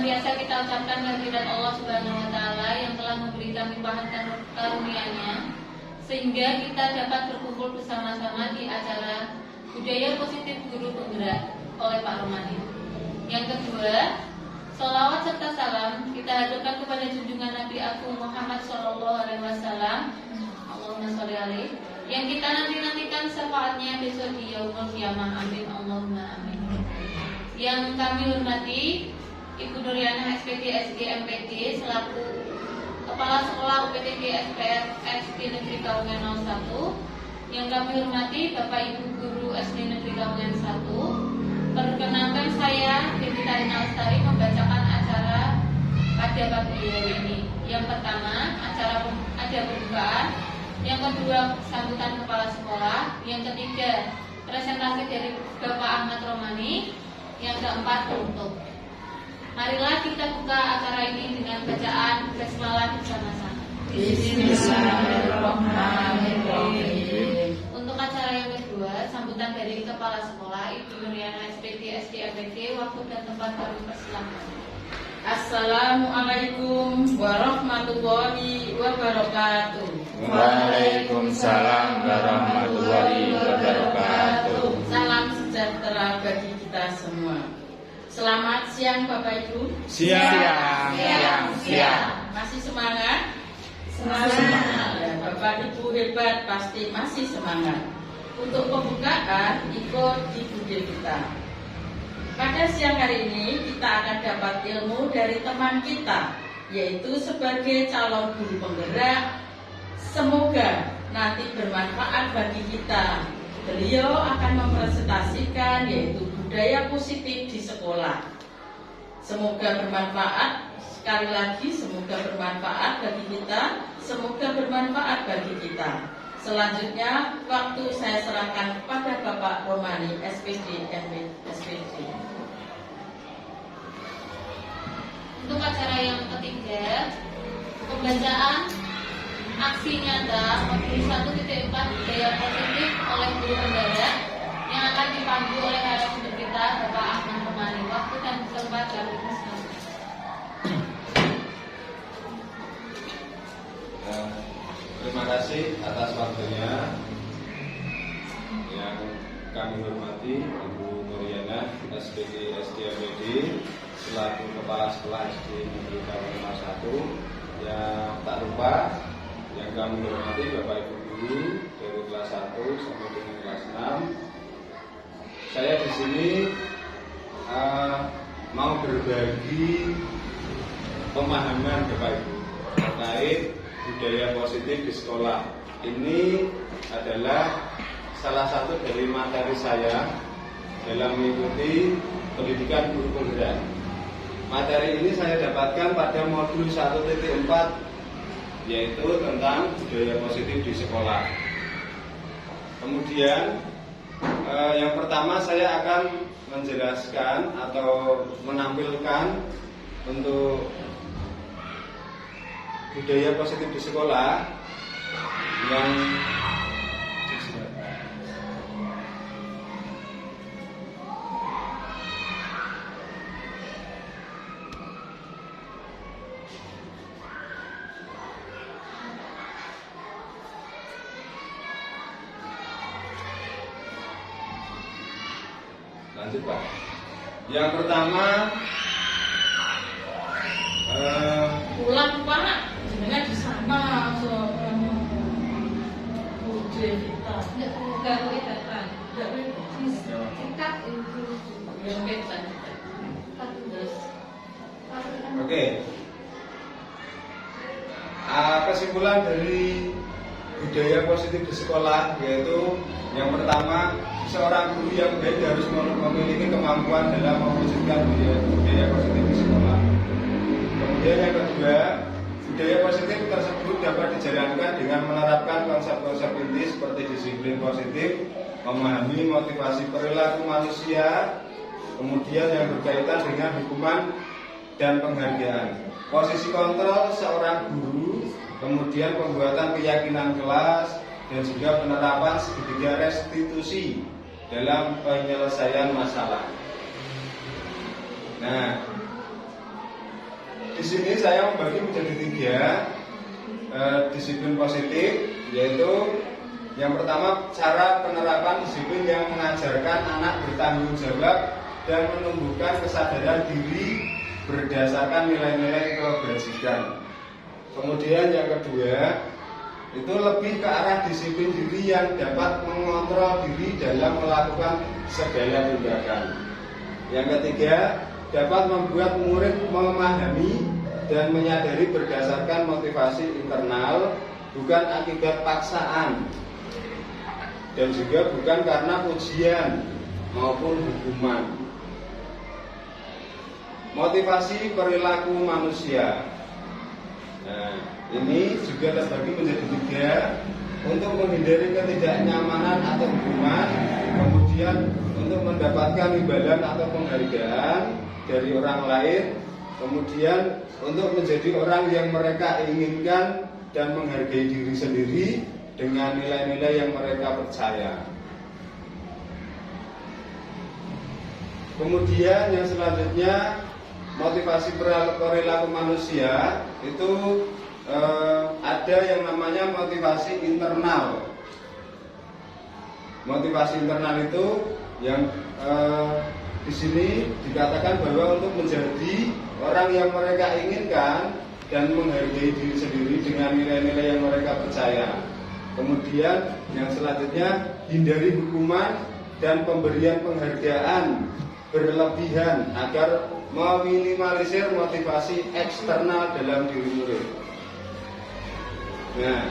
senantiasa kita ucapkan kehadirat Allah Subhanahu wa taala yang telah memberikan limpahan karunia-Nya sehingga kita dapat berkumpul bersama-sama di acara Budaya Positif Guru Penggerak oleh Pak Romani. Yang kedua, sholawat serta salam kita haturkan kepada junjungan Nabi Agung Muhammad SAW, Allahumma sholli alaihi, yang kita nantikan syafaatnya besok di yaumul qiyamah. Amin Allahumma amin. Yang kami hormati Ibu Nuriana SPD SG MPD selaku Kepala Sekolah UPTG SPR SD Negeri Kaungan 01. Yang kami hormati Bapak Ibu Guru SD Negeri Kaungan 1. Perkenankan saya Binti Tarina Lestari membacakan acara pada pagi hari ini. Yang pertama, ada pembukaan. Yang kedua, sambutan kepala sekolah. Yang ketiga, presentasi dari Bapak Ahmad Romani. Yang keempat, penutup. Marilah kita buka acara ini dengan bacaan basmalah bersama-sama. Bismillahirrahmanirrahim. Untuk acara yang kedua, sambutan dari kepala sekolah Ibu Nuriana SPD SD MPD. Waktu dan tempat kami persilakan. Assalamualaikum warahmatullahi wabarakatuh. Waalaikumsalam warahmatullahi wabarakatuh. Salam sejahtera bagi kita semua. Selamat siang Bapak Ibu. Siang. Masih semangat? Semangat. Ya, Bapak Ibu hebat, pasti masih semangat. Untuk pembukaan ikut di bude kita. Pada siang hari ini kita akan dapat ilmu dari teman kita, yaitu sebagai calon guru penggerak. Semoga nanti bermanfaat bagi kita. Beliau akan mempresentasikan yaitu budaya positif di sekolah. Semoga bermanfaat. Sekali lagi, semoga bermanfaat bagi kita. Semoga bermanfaat bagi kita. Selanjutnya, waktu saya serahkan kepada Bapak Romani SPD SPD. Untuk acara yang ketiga, pembacaan aksi nyata modul 1.4 budaya positif oleh guru penggerak yang akan dipandu oleh narasumber kita Bapak Ahmad Romani. Waktu dan tempat kami persilakan. Terima kasih atas waktunya. Yang kami hormati Ibu Nuriana SPD SDMPD selaku Kepala Sekolah SD Negeri Kaungan 1. Yang tak lupa yang kami hormati Bapak Ibu Guru dari kelas 1 sampai dengan kelas 6. Saya di sini mau berbagi pemahaman Bapak Ibu terkait budaya positif di sekolah. Ini adalah salah satu dari materi saya dalam mengikuti pendidikan guru penggerak. Materi ini saya dapatkan pada modul 1.4, yaitu tentang budaya positif di sekolah. Kemudian yang pertama saya akan menjelaskan atau menampilkan untuk budaya positif di sekolah yang lanjut Pak. Yang pertama Pulang Pak, jenengan di sana bude kita. Enggak boleh datang. Tidak boleh. Singkat itu. Ya mungkin lanjut. Terus. Oke. Kesimpulan dari budaya positif di sekolah yaitu yang pertama, seorang guru yang baik harus memiliki kemampuan dalam mewujudkan budaya positif di sekolah. Kemudian yang kedua, budaya positif tersebut dapat dijalankan dengan menerapkan konsep-konsep inti seperti disiplin positif, memahami motivasi perilaku manusia, kemudian yang berkaitan dengan hukuman dan penghargaan, posisi kontrol seorang guru, kemudian pembuatan keyakinan kelas, dan juga penerapan segitiga restitusi dalam penyelesaian masalah. Nah, di sini saya membagi menjadi 3 disiplin positif, yaitu yang pertama cara penerapan disiplin yang mengajarkan anak bertanggung jawab dan menumbuhkan kesadaran diri berdasarkan nilai-nilai kebajikan. Kemudian yang kedua itu lebih ke arah disiplin diri yang dapat mengontrol diri dalam melakukan segala tindakan. Yang ketiga, dapat membuat murid memahami dan menyadari berdasarkan motivasi internal, bukan akibat paksaan, dan juga bukan karena ujian maupun hukuman. Motivasi perilaku manusia. Nah, ini juga terbagi menjadi 3 untuk menghindari ketidaknyamanan atau hukuman, kemudian untuk mendapatkan imbalan atau penghargaan dari orang lain, kemudian untuk menjadi orang yang mereka inginkan dan menghargai diri sendiri dengan nilai-nilai yang mereka percaya. Kemudian yang selanjutnya, motivasi perilaku manusia itu ada yang namanya motivasi internal. Motivasi internal itu yang di sini dikatakan bahwa untuk menjadi orang yang mereka inginkan dan menghargai diri sendiri dengan nilai-nilai yang mereka percaya. Kemudian yang selanjutnya, hindari hukuman dan pemberian penghargaan berlebihan agar meminimalisir motivasi eksternal dalam diri murid. Nah,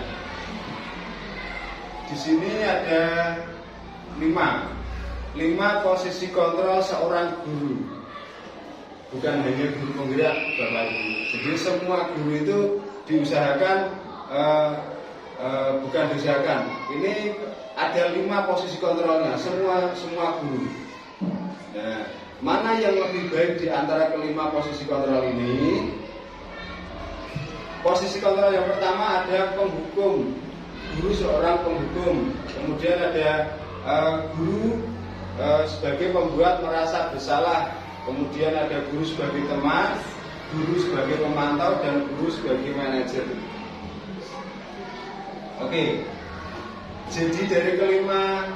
di sini ada 5 posisi kontrol seorang guru. Bukan hanya guru penggerak, Bapak Ibu. Jadi semua guru itu diusahakan, bukan diusahakan. Ini ada 5 posisi kontrolnya, semua guru. Nah, mana yang lebih baik di antara kelima posisi kontrol ini? Posisi kontrol yang pertama ada penghukum, guru seorang penghukum. Kemudian ada guru sebagai pembuat merasa bersalah. Kemudian ada guru sebagai teman, guru sebagai pemantau, dan guru sebagai manajer. Oke, jadi dari kelima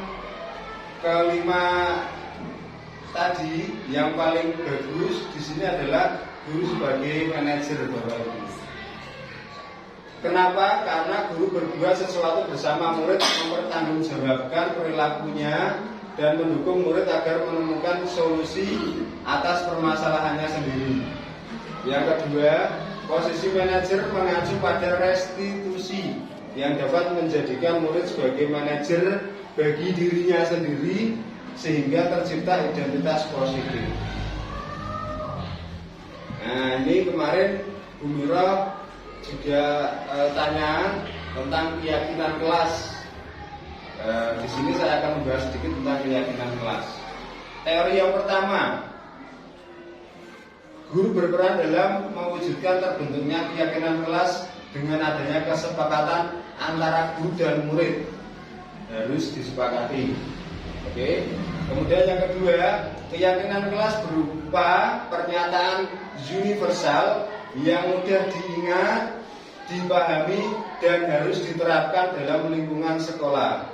tadi yang paling bagus di sini adalah guru sebagai manajer, Bapak Ibu. Kenapa? Karena guru berbuat sesuatu bersama murid, mempertanggungjawabkan perilakunya dan mendukung murid agar menemukan solusi atas permasalahannya sendiri. Yang kedua, posisi manajer mengacu pada restitusi yang dapat menjadikan murid sebagai manajer bagi dirinya sendiri sehingga tercipta identitas positif. Nah, ini kemarin Bu Mira juga tanya tentang keyakinan kelas. Di sini saya akan membahas sedikit tentang keyakinan kelas. Teori yang pertama, guru berperan dalam mewujudkan terbentuknya keyakinan kelas dengan adanya kesepakatan antara guru dan murid, harus disepakati. Oke. Kemudian yang kedua, keyakinan kelas berupa pernyataan universal yang mudah diingat, dipahami, dan harus diterapkan dalam lingkungan sekolah.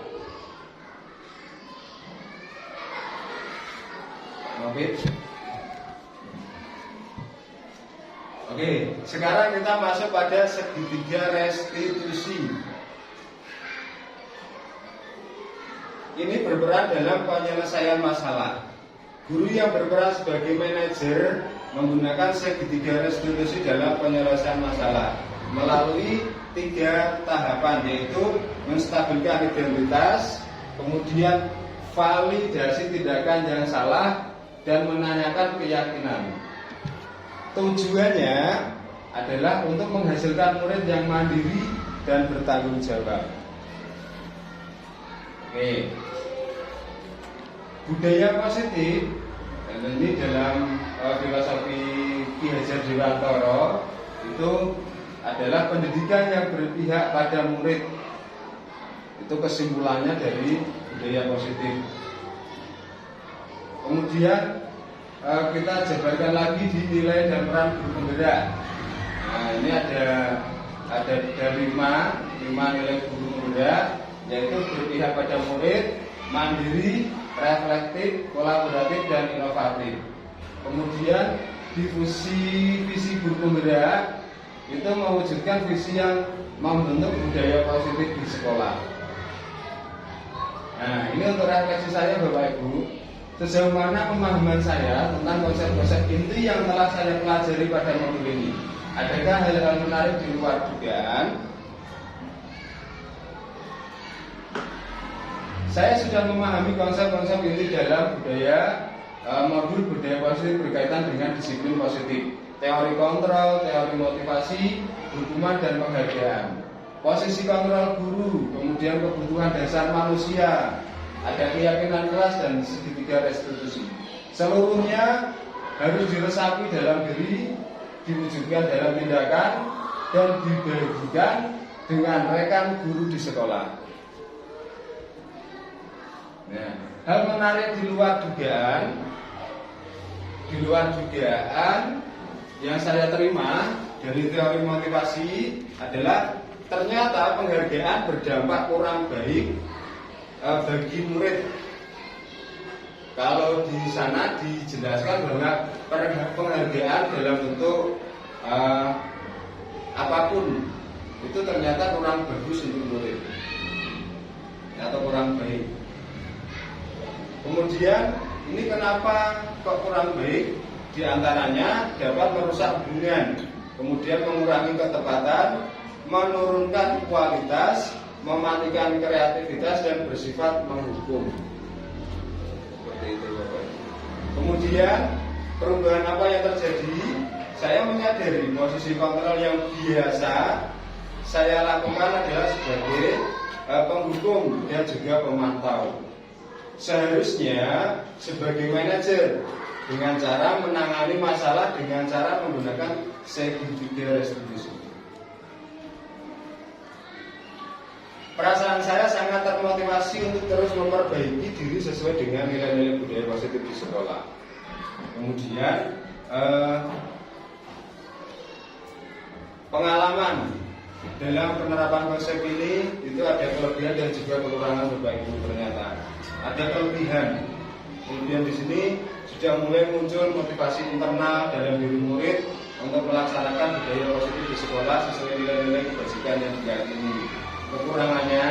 Oke, sekarang kita masuk pada segitiga restitusi. Ini berperan dalam penyelesaian masalah. Guru yang berperan sebagai manajer menggunakan segitiga restitusi dalam penyelesaian masalah melalui 3 tahapan, yaitu menstabilkan identitas, kemudian validasi tindakan yang salah, dan menanyakan keyakinan. Tujuannya adalah untuk menghasilkan murid yang mandiri dan bertanggung jawab. Oke. Budaya positif, dan ini dalam filosofi Ki Hajar Dewantara, itu adalah pendidikan yang berpihak pada murid. Itu kesimpulannya dari budaya positif. Kemudian kita jabarkan lagi di nilai dan peran guru penggerak. Nah, ini ada lima nilai guru penggerak, yaitu berpihak pada murid, mandiri, reflektif, kolaboratif, dan inovatif. Kemudian visi guru penggerak itu mewujudkan visi yang membentuk budaya positif di sekolah. Nah, ini untuk refleksi saya Bapak Ibu, sejauh mana pemahaman saya tentang konsep-konsep inti yang telah saya pelajari pada modul ini. Adakah hal-hal menarik di luar dugaan? Saya sudah memahami konsep-konsep inti dalam modul budaya positif berkaitan dengan disiplin positif, teori kontrol, teori motivasi, hukuman, dan penghargaan, posisi kontrol guru, kemudian kebutuhan dasar manusia, ada keyakinan kelas, dan segitiga restitusi. Seluruhnya harus diresapi dalam diri, diwujudkan dalam tindakan, dan dibagikan dengan rekan guru di sekolah. Nah, hal menarik di luar dugaan yang saya terima dari teori motivasi adalah ternyata penghargaan berdampak kurang baik bagi murid. Kalau di sana dijelaskan bahwa penghargaan dalam bentuk apapun itu ternyata kurang bagus untuk murid atau kurang baik. Kemudian ini kenapa kok kurang baik? Di antaranya dapat merusak hubungan, kemudian mengurangi ketepatan, menurunkan kualitas, mematikan kreativitas, dan bersifat menghukum. Seperti itu Bapak. Kemudian perubahan apa yang terjadi? Saya menyadari posisi kontrol yang biasa saya lakukan adalah sebagai penghukum dan juga pemantau. Seharusnya sebagai manajer dengan cara menangani masalah dengan cara menggunakan segitiga restitusi. Perasaan saya sangat termotivasi untuk terus memperbaiki diri sesuai dengan nilai-nilai budaya positif di sekolah. Kemudian pengalaman dalam penerapan konsep ini itu ada kelebihan dan juga kekurangan Bapak Ibu. Ternyata ada kelebihan di sini sudah mulai muncul motivasi internal dalam diri murid untuk melaksanakan budaya positif di sekolah sesuai nilai-nilai kebajikan yang diyakini. Kekurangannya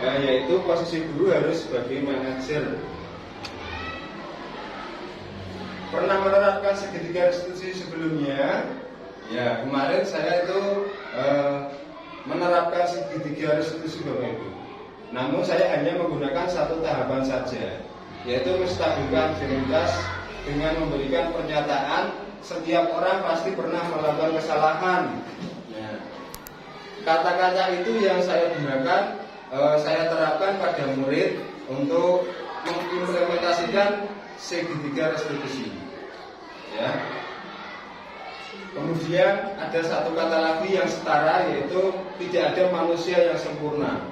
yaitu posisi guru harus sebagai manajer. Pernah menerapkan segitiga restitusi sebelumnya? Ya, kemarin saya itu menerapkan segitiga restitusi Bapak Ibu. Namun saya hanya menggunakan satu tahapan saja, yaitu menstabilkan identitas dengan memberikan pernyataan setiap orang pasti pernah melakukan kesalahan. Nah, kata-kata itu yang saya gunakan, saya terapkan pada murid untuk mengimplementasikan segitiga restitusi. Ya. Kemudian ada satu kata lagi yang setara, yaitu tidak ada manusia yang sempurna.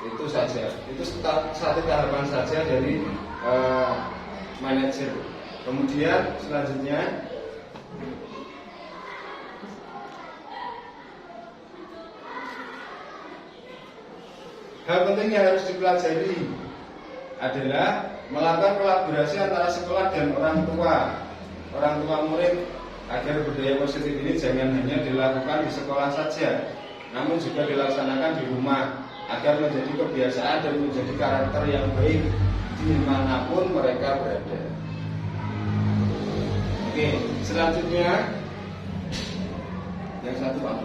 Itu saja. Itu satu tahapan saja dari manajer. Kemudian selanjutnya hal penting yang harus dipelajari adalah melakukan kolaborasi antara sekolah dan orang tua murid, agar budaya positif ini jangan hanya dilakukan di sekolah saja, namun juga dilaksanakan di rumah, agar menjadi kebiasaan dan menjadi karakter yang baik dimanapun mereka berada. Oke, selanjutnya yang satu Pak.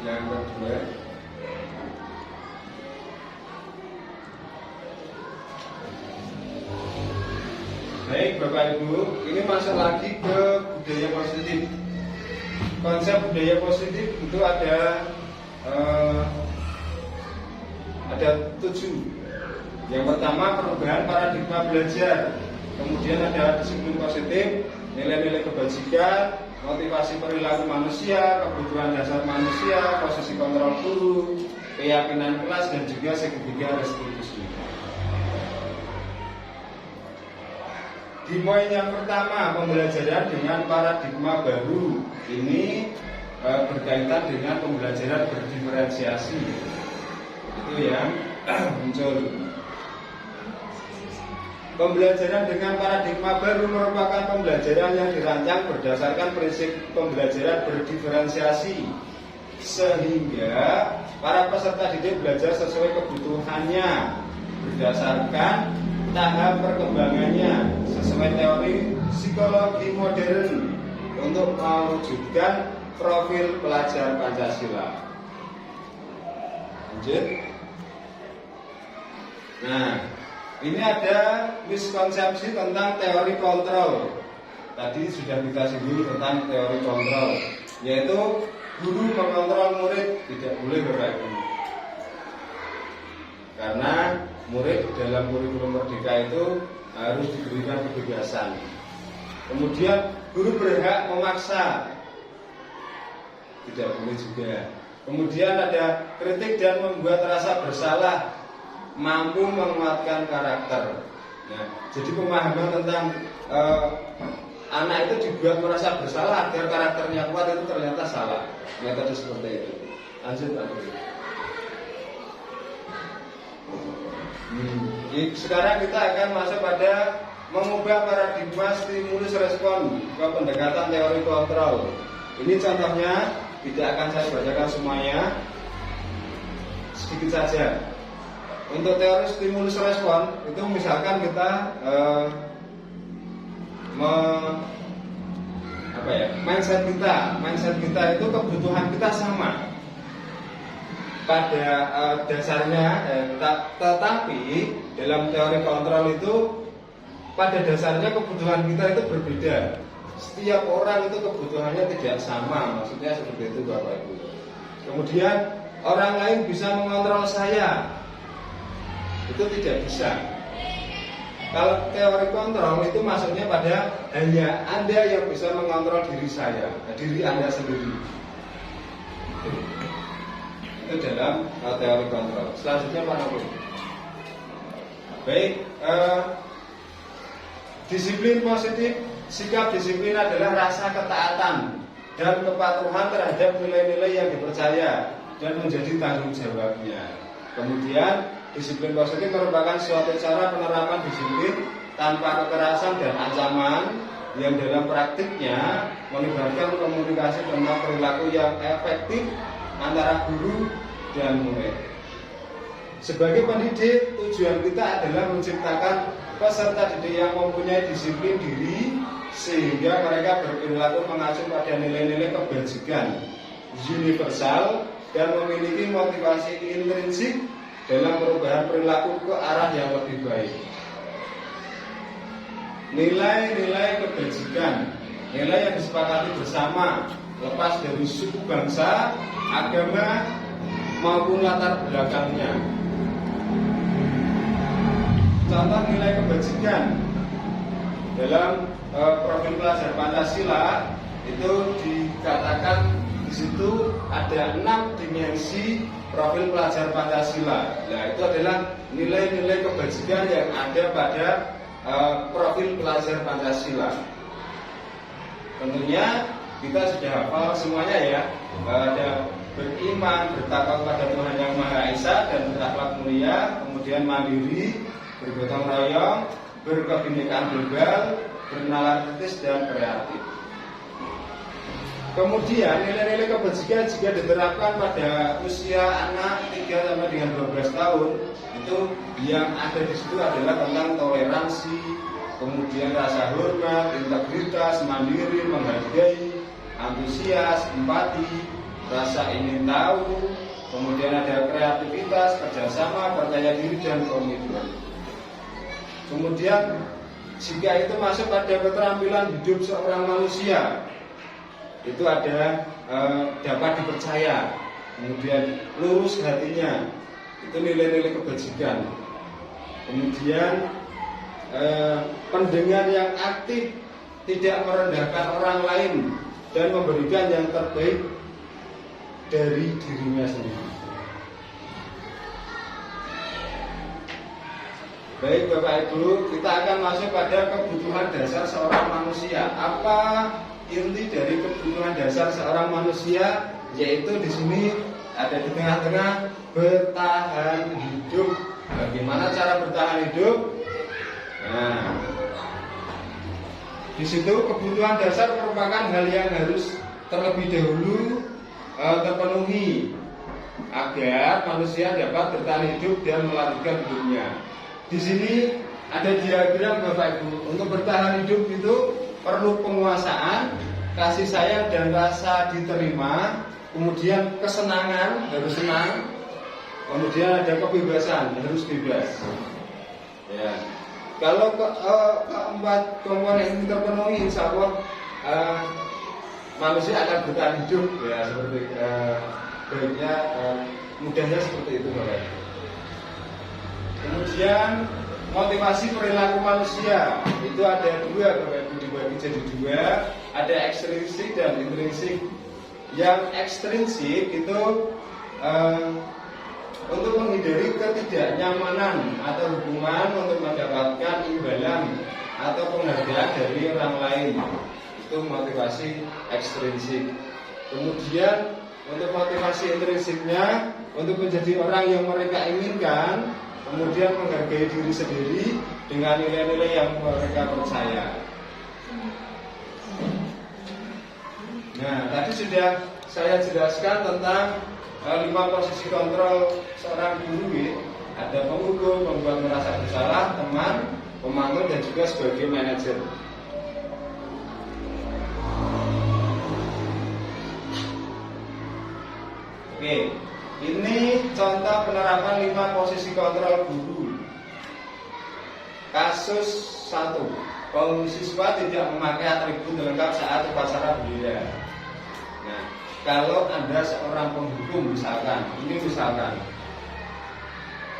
Yang kedua, baik Bapak Ibu, ini masuk lagi ke budaya positif. Konsep budaya positif itu ada 7. Yang pertama, perubahan paradigma belajar. Kemudian ada disiplin positif, nilai-nilai kebajikan, motivasi perilaku manusia, kebutuhan dasar manusia, posisi kontrol guru, keyakinan kelas, dan juga segitiga restitusi. Dimulai yang pertama, pembelajaran dengan paradigma baru. Ini berkaitan dengan pembelajaran berdiferensiasi. Itu yang muncul. Pembelajaran dengan paradigma baru merupakan pembelajaran yang dirancang berdasarkan prinsip pembelajaran berdiferensiasi, sehingga para peserta didik belajar sesuai kebutuhannya berdasarkan tahap perkembangannya sesuai teori psikologi modern untuk mewujudkan profil pelajar Pancasila. Lanjut. Nah, ini ada miskonsepsi tentang teori kontrol. Tadi sudah kita singgung tentang teori kontrol, yaitu guru mengontrol murid. Tidak boleh Bapak Ibu, karena murid dalam kurikulum Merdeka itu harus diberikan kebebasan. Kemudian guru berhak memaksa, tidak boleh juga. Kemudian ada kritik dan membuat rasa bersalah, mampu menguatkan karakter. Nah, jadi pemahaman tentang anak itu dibuat merasa bersalah agar karakternya kuat, itu ternyata salah. Metode seperti itu. Lanjut Pak. Sekarang kita akan masuk pada mengubah paradigma stimulus respon ke pendekatan teori kontrol. Ini contohnya, tidak akan saya bacakan semuanya, sedikit saja. Untuk teori stimulus respon itu misalkan kita mindset kita itu kebutuhan kita sama pada dasarnya, tetapi dalam teori kontrol itu pada dasarnya kebutuhan kita itu berbeda. Setiap orang itu kebutuhannya tidak sama, maksudnya seperti itu Bapak Ibu. Kemudian orang lain bisa mengontrol saya, itu tidak bisa. Kalau teori kontrol itu maksudnya pada hanya Anda yang bisa mengontrol diri saya, diri Anda sendiri. Itu dalam teori kontrol. Selanjutnya Pak Nobel. Baik, disiplin positif. Sikap disiplin adalah rasa ketaatan dan kepatuhan terhadap nilai-nilai yang dipercaya dan menjadi tanggung jawabnya. Kemudian disiplin positif merupakan suatu cara penerapan disiplin tanpa kekerasan dan ancaman yang dalam praktiknya melibatkan komunikasi tentang perilaku yang efektif antara guru dan murid. Sebagai pendidik, tujuan kita adalah menciptakan peserta didik yang mempunyai disiplin diri sehingga mereka berperilaku mengacu pada nilai-nilai kebajikan universal dan memiliki motivasi intrinsik dalam perubahan perilaku ke arah yang lebih baik. Nilai-nilai kebajikan, nilai yang disepakati bersama, lepas dari suku bangsa, agama, maupun latar belakangnya. Contoh nilai kebajikan dalam profil pelajar Pancasila itu dikatakan di situ ada 6 dimensi profil pelajar Pancasila. Nah, itu adalah nilai-nilai kebajikan yang ada pada profil pelajar Pancasila. Tentunya kita sudah hafal semuanya ya. Ada beriman, bertakwa kepada Tuhan Yang Maha Esa dan berakhlak mulia, kemudian mandiri, bergotong royong, berkebinekaan global, bernalar kritis dan kreatif. Kemudian nilai-nilai kebajikan jika diterapkan pada usia anak 3 sampai dengan 12 tahun, itu yang ada di situ adalah tentang toleransi, kemudian rasa hormat, integritas, mandiri, menghargai, antusias, empati, rasa ingin tahu, kemudian ada kreativitas, kerjasama, percaya diri dan komitmen. Kemudian jika itu masuk pada keterampilan hidup seorang manusia, itu ada dapat dipercaya, kemudian lurus hatinya, itu nilai-nilai kebajikan. Kemudian pendengar yang aktif, tidak merendahkan orang lain dan memberikan yang terbaik dari dirinya sendiri. Baik Bapak Ibu, kita akan masuk pada kebutuhan dasar seorang manusia. Apa inti dari kebutuhan dasar seorang manusia? Yaitu di sini ada di tengah-tengah, bertahan hidup. Bagaimana cara bertahan hidup? Nah, di situ kebutuhan dasar merupakan hal yang harus terlebih dahulu terpenuhi agar manusia dapat bertahan hidup dan melanjutkan hidupnya. Di sini ada diagram Bapak Ibu. Untuk bertahan hidup itu perlu penguasaan, kasih sayang dan rasa diterima, kemudian kesenangan, harus senang, kemudian ada kebebasan, harus bebas. Ya. Kalau keempat komponen ini terpenuhi, insya Allah manusia akan bertahan hidup. Ya, seperti baiknya mudahnya seperti itu Bapak Ibu. Kemudian motivasi perilaku manusia itu ada dua Bapak Ibu, dibagi jadi dua, ada ekstrinsik dan intrinsik. Yang ekstrinsik itu untuk menghindari ketidaknyamanan atau hubungan untuk mendapatkan imbalan atau penghargaan dari orang lain. Itu motivasi ekstrinsik. Kemudian untuk motivasi intrinsiknya untuk menjadi orang yang mereka inginkan, kemudian menghargai diri sendiri dengan nilai-nilai yang mereka percaya. Nah, tadi sudah saya jelaskan tentang 5 posisi kontrol seorang guru. Ada penghukum, membuat merasa bersalah, teman, pemantau, dan juga sebagai manajer. Oke, ini contoh penerapan 5 posisi kontrol guru. Kasus 1, siswa tidak memakai atribut lengkap saat upacara bendera. Nah, kalau Anda seorang penghukum misalkan,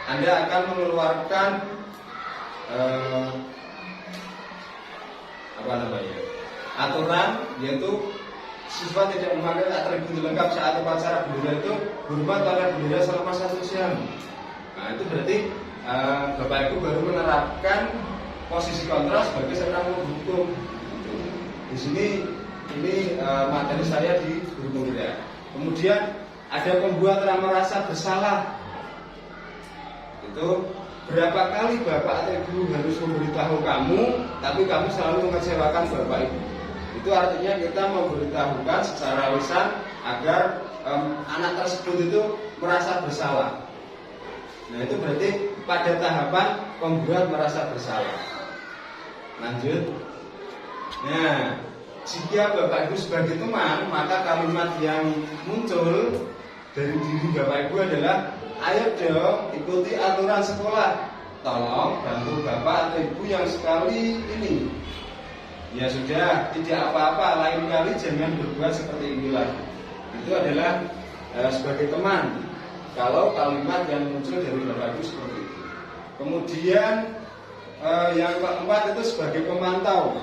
Anda akan mengeluarkan aturan, yaitu siswa tidak memakai atribut lengkap saat upacara bendera itu hormat pada bendera selama 1 jam. Nah, itu berarti Bapak Ibu baru menerapkan posisi kontrol sebagai seorang penghukum. Di sini ini materi saya di guru pembeda. Kemudian ada pembuat merasa bersalah. Itu berapa kali Bapak atau Ibu harus memberitahu kamu, tapi kamu selalu mengecewakan Bapak Ibu. Itu artinya kita memberitahukan secara lisan agar anak tersebut itu merasa bersalah. Nah, itu berarti pada tahapan pembuat merasa bersalah. Lanjut. Nah, jika Bapak Ibu sebagai teman, maka kalimat yang muncul dari diri Bapak Ibu adalah, ayo dong ikuti aturan sekolah. Tolong bantu Bapak atau Ibu yang sekali ini. Ya sudah, tidak apa-apa, lain kali jangan berbuat seperti ini lagi. Itu adalah sebagai teman. Kalau kalimat yang muncul dari Bapak Ibu seperti itu. Kemudian yang keempat itu sebagai pemantau.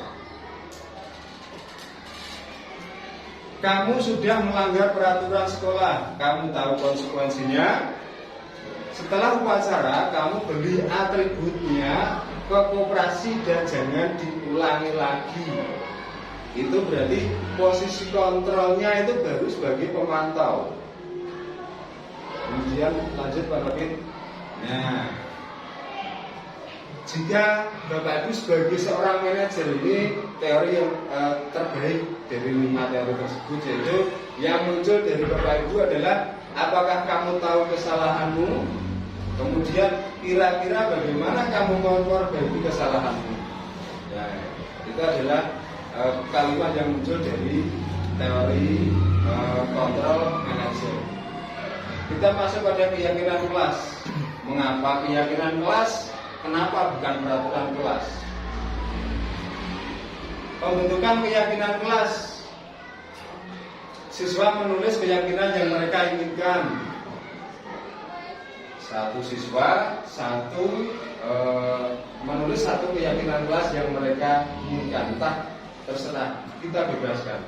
Kamu sudah melanggar peraturan sekolah, kamu tahu konsekuensinya. Setelah upacara, kamu beli atributnya ke koperasi dan jangan diulangi lagi. Itu berarti posisi kontrolnya itu baru sebagai pemantau. Kemudian lanjut Pak Robin. Nah, jika Bapak Ibu sebagai seorang manajer, ini teori yang terbaik dari 5 teori tersebut, yaitu yang muncul dari Bapak Ibu adalah apakah kamu tahu kesalahanmu, kemudian kira-kira bagaimana kamu memperbaiki kesalahanmu. Nah, itu adalah kalimat yang muncul dari teori kontrol manajer. Kita masuk pada keyakinan kelas. Mengapa keyakinan kelas? Kenapa bukan peraturan kelas? Pembentukan keyakinan kelas. Siswa menulis keyakinan yang mereka inginkan. Satu siswa, menulis satu keyakinan kelas yang mereka inginkan. Entah, terserah, kita bebaskan.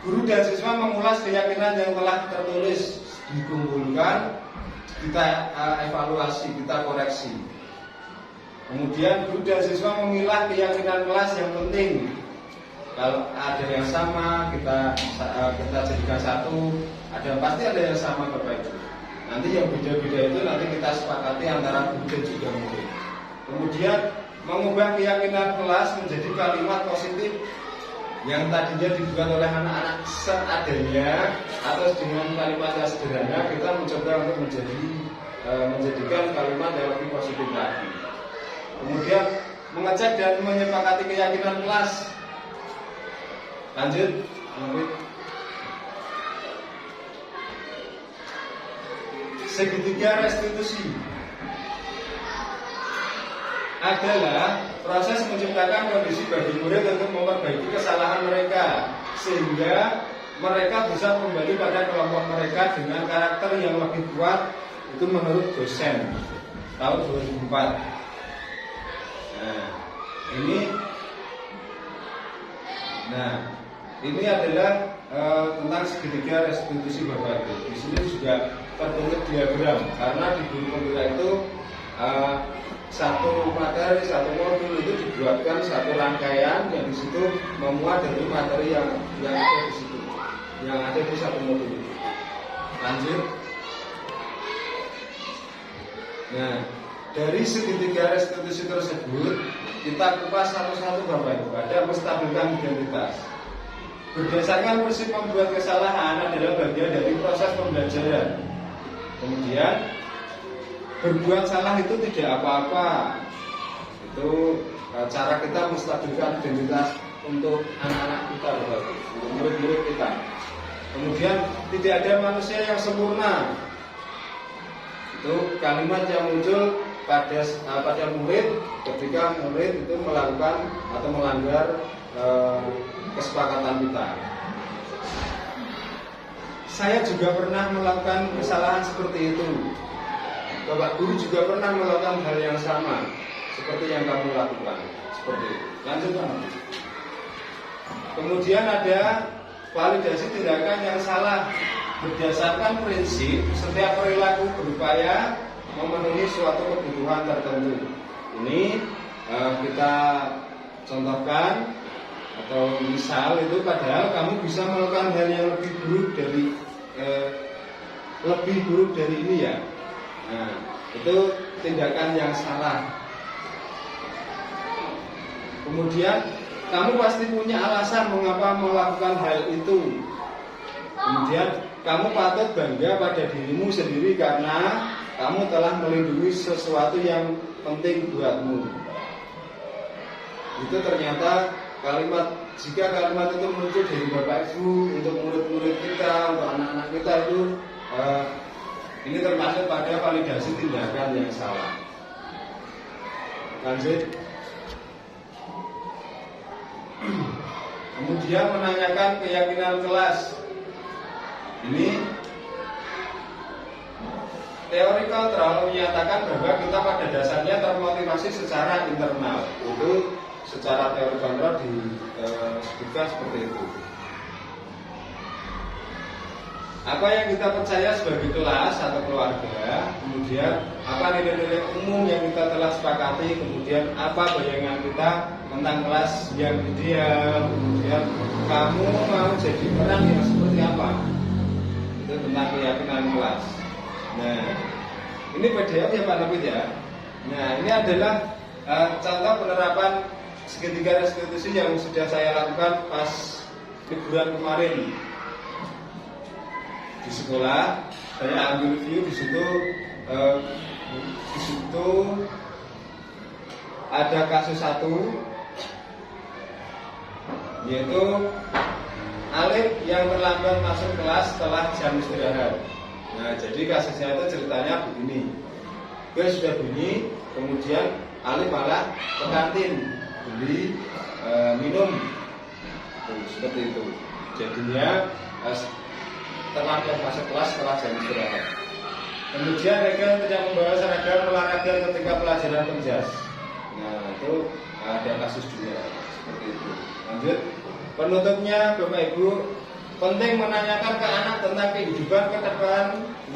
Guru dan siswa mengulas keyakinan yang telah tertulis, dikumpulkan, kita evaluasi, kita koreksi. Kemudian guru dan siswa memilah keyakinan kelas yang penting. Kalau ada yang sama, kita jadikan satu. Pasti ada yang sama Bapak Ibu. Nanti yang beda-beda itu nanti kita sepakati antara guru dan juga murid. Kemudian mengubah keyakinan kelas menjadi kalimat positif yang tadinya dibuat oleh anak-anak seadanya atau dengan kalimat yang sederhana, kita mencoba untuk menjadikan kalimat yang lebih positif lagi. Kemudian mengecek dan menyepakati keyakinan kelas. Lanjut, segitiga restitusi adalah proses menciptakan kondisi bagi murid untuk memperbaiki kesalahan mereka sehingga mereka bisa kembali pada kelompok mereka dengan karakter yang lebih kuat. Itu menurut dosen tahun 2004. Ini adalah tentang segitiga restitusi Bapak Ibu. Di sini juga terbentuk diagram karena di guru pemula itu satu materi, satu modul itu dibuatkan satu rangkaian yang di situ memuat dari materi yang ada di situ, yang ada di satu modul itu. Lanjut. Nah, dari segitiga restitusi tersebut kita kupas satu-satu Bapak Ibu. Ada menstabilkan identitas. Berdasarkan prinsip membuat kesalahan adalah bagian dari proses pembelajaran. Kemudian berbuat salah itu tidak apa-apa. Itu cara kita menstabilkan identitas untuk anak-anak kita, untuk murid-murid kita. Kemudian tidak ada manusia yang sempurna. Itu kalimat yang muncul pada murid ketika murid itu melakukan atau melanggar kesepakatan kita. Saya juga pernah melakukan kesalahan seperti itu. Bapak guru juga pernah melakukan hal yang sama seperti yang kamu lakukan. Seperti itu. Lanjutkan. Kemudian ada validasi tindakan yang salah. Berdasarkan prinsip setiap perilaku berupaya memenuhi suatu kebutuhan tertentu. Ini kita contohkan atau misal itu padahal kamu bisa melakukan hal yang lebih buruk dari ini ya. Nah, itu tindakan yang salah. Kemudian kamu pasti punya alasan mengapa melakukan hal itu. Kemudian kamu patut bangga pada dirimu sendiri karena kamu telah melindungi sesuatu yang penting buatmu. Itu ternyata jika kalimat itu muncul dari Bapak Ibu untuk murid-murid kita, untuk anak-anak kita itu ini termasuk pada validasi tindakan yang salah. Lanjut. Kemudian menanyakan keyakinan kelas. Ini teori kontrol menyatakan bahwa kita pada dasarnya termotivasi secara internal. Itu secara teori kontrol disebutkan seperti itu. Apa yang kita percaya sebagai kelas atau keluarga, kemudian apa nilai-nilai umum yang kita telah sepakati, kemudian apa bayangan kita tentang kelas yang ideal, kemudian kamu mau jadi orang yang seperti apa, itu tentang keyakinan kelas. Nah, ini PDF ya Pak Nafid ya. Nah, ini adalah contoh penerapan segitiga restitusi yang sudah saya lakukan pas liburan kemarin di sekolah. Saya ambil review di situ ada kasus satu, yaitu Alif yang terlambat masuk kelas setelah jam istirahat. Nah, jadi kasusnya itu ceritanya begini. Dia sudah bunyi, kemudian Alif malah ke kantin beli minum. Seperti itu. Jadinya terlambat masuk kelas setelah jam istirahat. Kemudian Regan tidak membawa seragam olahraga ketika pelajaran penjas. Nah, itu ada kasus juga seperti itu. Lanjut. Penutupnya Bapak Ibu, penting menanyakan ke anak tentang kehidupan ke depan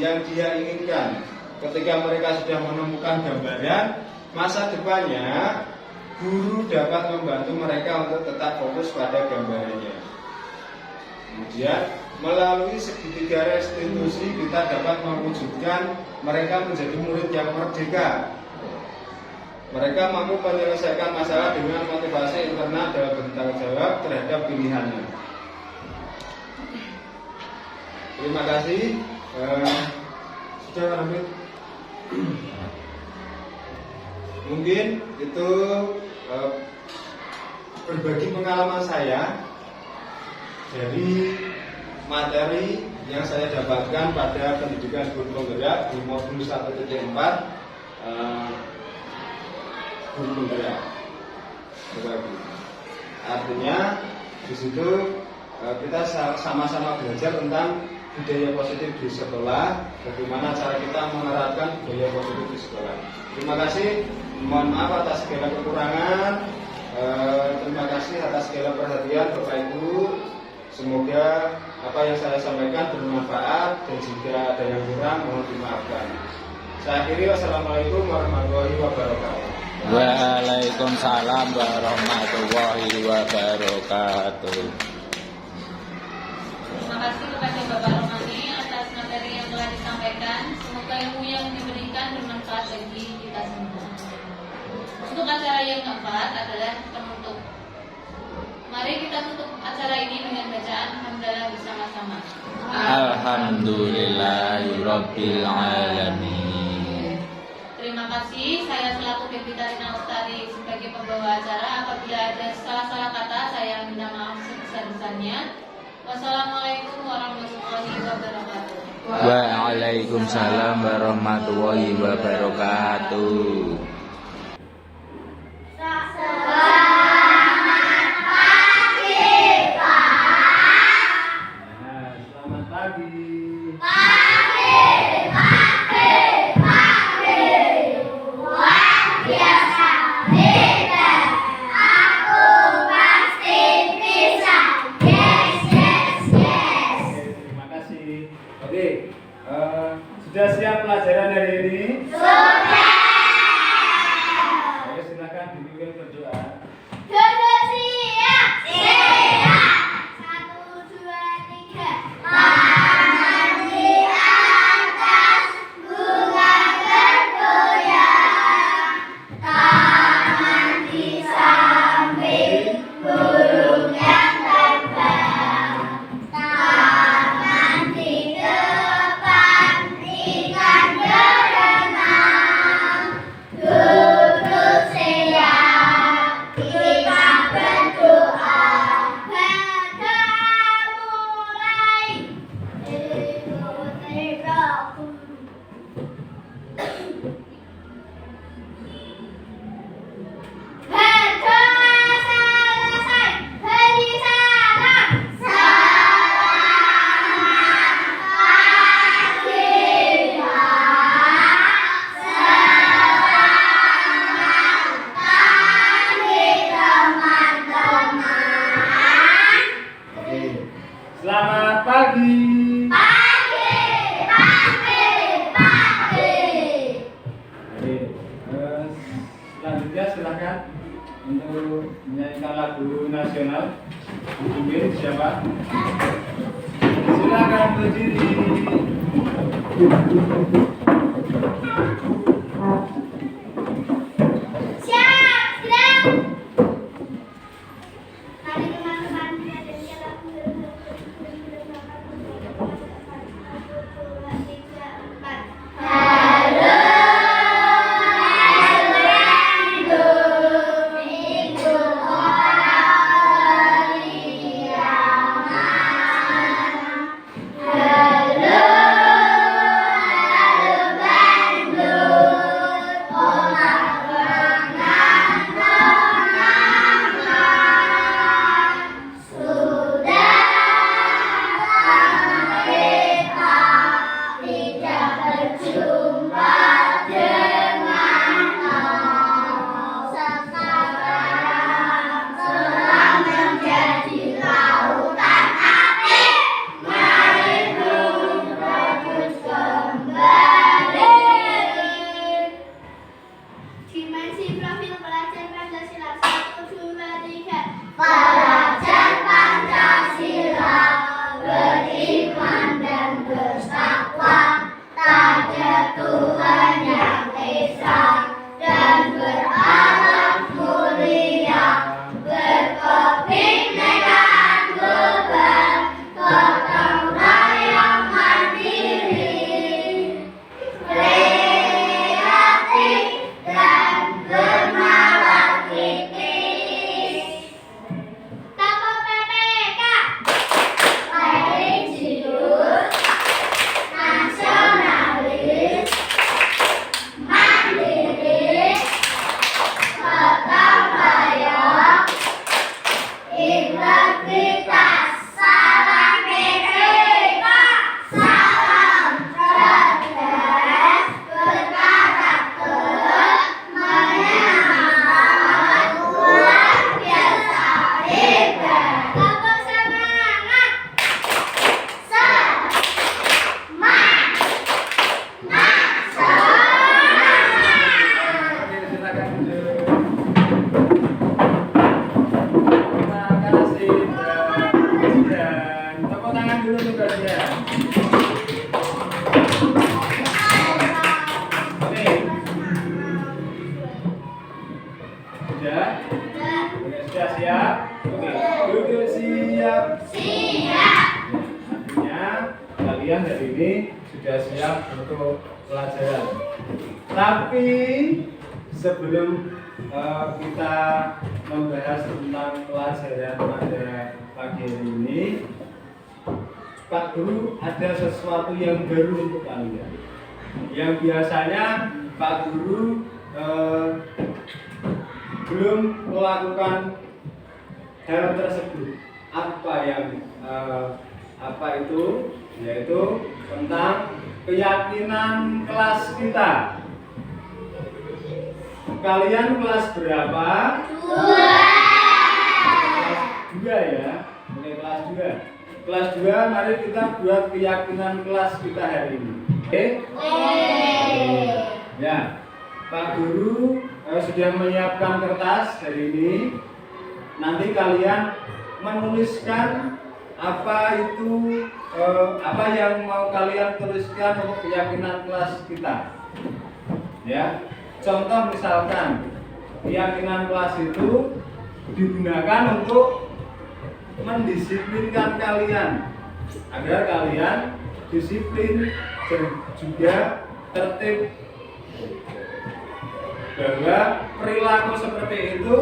yang dia inginkan. Ketika mereka sudah menemukan gambaran, masa depannya guru dapat membantu mereka untuk tetap fokus pada gambarannya. Kemudian melalui segitiga restitusi kita dapat mewujudkan mereka menjadi murid yang merdeka. Mereka mampu menyelesaikan masalah dengan motivasi internal dalam bertanggung jawab terhadap pilihannya. Terima kasih. Sudah Hamid. Mungkin itu berbagi pengalaman saya dari materi yang saya dapatkan pada pendidikan guru penggerak di modul 1.4 guru penggerak. Artinya di situ kita sama-sama belajar tentang budaya positif di sekolah, bagaimana cara kita menerapkan budaya positif di sekolah. Terima kasih, mohon maaf atas segala kekurangan. Terima kasih atas segala perhatian Bapak Ibu. Semoga apa yang saya sampaikan bermanfaat, dan jika ada yang kurang mohon dimaafkan. Saya akhiri, wassalamualaikum warahmatullahi wabarakatuh. Waalaikumsalam warahmatullahi wabarakatuh. Terima kasih kepada Bapak Romani atas materi yang telah disampaikan. Semoga ilmu yang diberikan bermanfaat bagi kita semua. Untuk acara yang keempat adalah penutup. Mari kita tutup acara ini dengan bacaan hamdalah bersama-sama. Alhamdulillahirabbil alamin. Terima kasih. Saya selaku Pevita Rina Lestari sebagai pembawa acara. Apabila ada salah-salah kata, saya minta maaf sebesar-besarnya. Wassalamualaikum warahmatullahi wabarakatuh. Waalaikumsalam warahmatullahi wabarakatuh. Selamat pagi. Oke, sudah siap pelajaran hari ini? Sudah. Oke, silakan dipimpin berdoa. Sudah siap. Siap. 1, 2, 3. Tangan di atas, bunga bergoyang. Tangan di samping, burung yang terbang. Tangan di depan, ikan berenang. Duduk siap, kita berdoa. Pada mulai, berdoa selesai, beri salam. Selamat pagi, Pak. Selamat pagi, teman-teman. Oke. Selamat pagi. Pagi, pagi, pagi. Oke, selanjutnya silakan untuk menyanyikan lagu nasional. Mungkin siapa? Silakan berdiri. Siap, siap. Mari teman-teman belajar lagu. 1, 2, 3, 4. Halo, Esperanto, minggu orang Halo, halo Bandung. sudah siap? Oke. Sudah? Oke, sudah siap? Oke, duduk siap. Artinya kalian hari ini sudah siap untuk pelajaran. Tapi sebelum kita membahas tentang pelajaran pada pagi hari ini, Pak Guru ada sesuatu yang baru untuk kalian. Yang biasanya Pak Guru belum melakukan hal tersebut. Apa itu? Yaitu tentang keyakinan kelas kita. Kalian kelas berapa? 2. Kelas 2 ya. Oke, kelas 2. Kelas 2, mari kita buat keyakinan kelas kita hari ini. Oke? Ya. Pak Guru sudah menyiapkan kertas hari ini. Nanti kalian menuliskan apa yang mau kalian tuliskan untuk keyakinan kelas kita. Ya. Contoh misalkan keyakinan kelas itu digunakan untuk mendisiplinkan kalian agar kalian disiplin dan juga tertib, bahwa perilaku seperti itu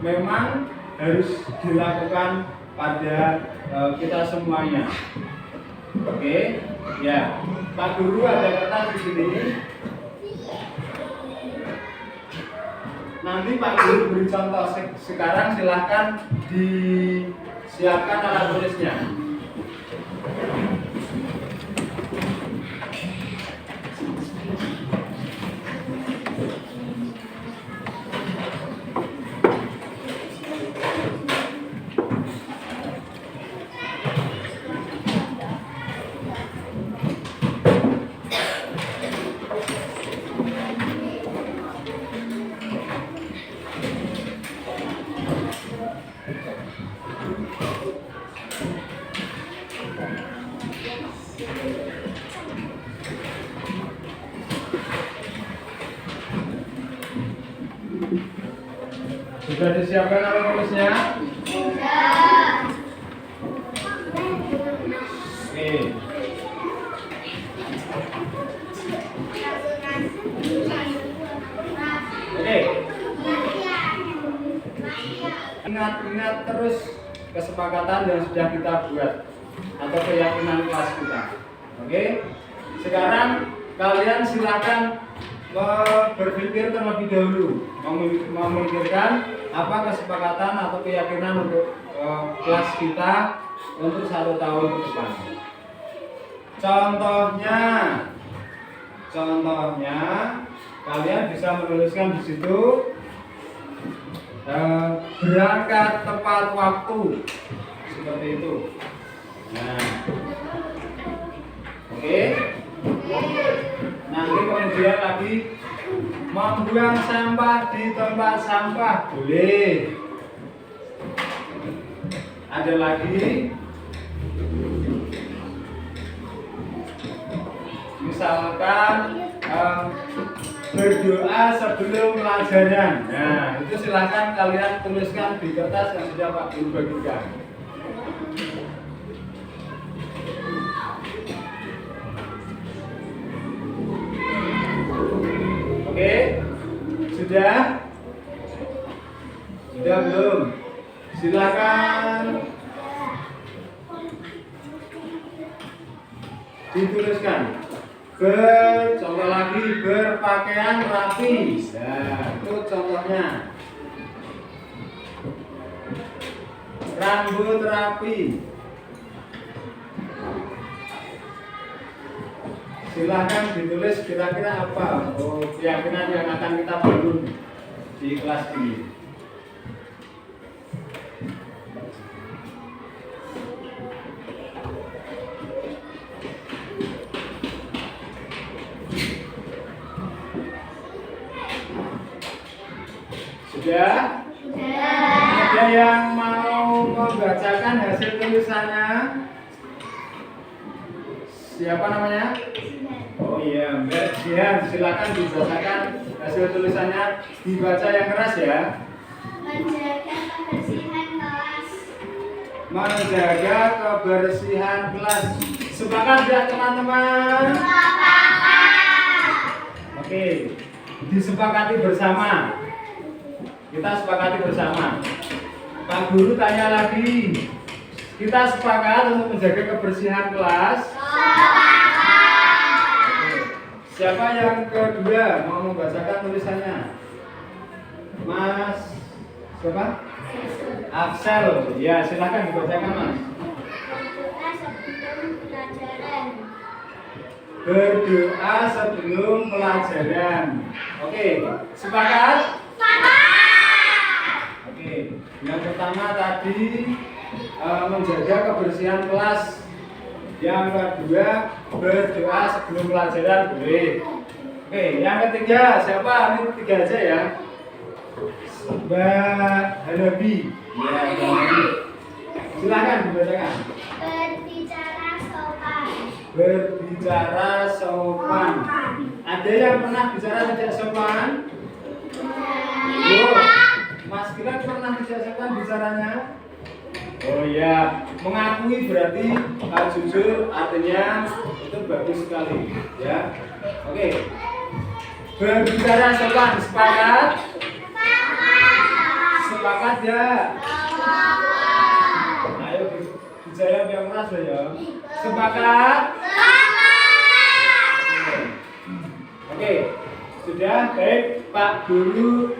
memang harus dilakukan pada kita semuanya. Oke, ya. Pak Guru ada kertas di sini. Nanti Pak Guru beri contoh. Sekarang silahkan disiapkan alat tulisnya. Sudah disiapkan alat tulisnya? Oke. Oke. Ingat terus kesepakatan yang sudah kita buat atau keyakinan kelas kita. Oke. Sekarang kalian silakan berpikir terlebih dahulu, memikirkan apa kesepakatan atau keyakinan untuk kelas kita untuk 1 tahun ke depan. Contohnya kalian bisa menuliskan di situ berangkat tepat waktu, seperti itu. Nah, oke. Nanti kemudian lagi membuang sampah di tempat sampah boleh. Ada lagi, misalkan berdoa sebelum pelajaran. Nah, itu silahkan kalian tuliskan di kertas yang sudah Pak Guru bagikan. Oke, sudah? Sudah belum? Silakan dituliskan. Contoh lagi, berpakaian rapi. Nah, itu contohnya. Rambut rapi. Silahkan ditulis kira-kira apa keyakinan yang akan kita bangun di kelas ini. Sudah? Ada yang mau membacakan hasil tulisannya? Siapa namanya? Oh iya, Mbak Jihan, silakan dibacakan hasil tulisannya, dibaca yang keras ya. Menjaga kebersihan kelas. Menjaga kebersihan kelas. Sepakat ya teman-teman? Oke, disepakati bersama. Kita sepakati bersama. Pak Guru tanya lagi. Kita sepakat untuk menjaga kebersihan kelas. Oke. Siapa yang kedua mau membacakan tulisannya? Mas siapa? Afsel. Ya, silakan dibacakan Mas. Berdoa sebelum pelajaran. Berdoa sebelum pelajaran. Oke, sepakat? Oke, yang pertama tadi menjaga kebersihan kelas. Yang kedua berdoa sebelum pelajaran, boleh. Oke, yang ketiga siapa? Ini tiga aja ya. Mbak Hanabi. Ya, Mbak Hanabi. Silakan dibacakan. Berbicara sopan. Berbicara sopan. Ada yang pernah bicara tidak sopan? Loh, Mas Gilang pernah tidak sopan bicaranya? Oh ya, mengakui berarti jujur, artinya itu bagus sekali ya. Oke, berbicara sopan, sepakat? Sepakat ya? Ayo dijawab yang keras ya. Sepakat? Oke, sudah baik Pak Guru.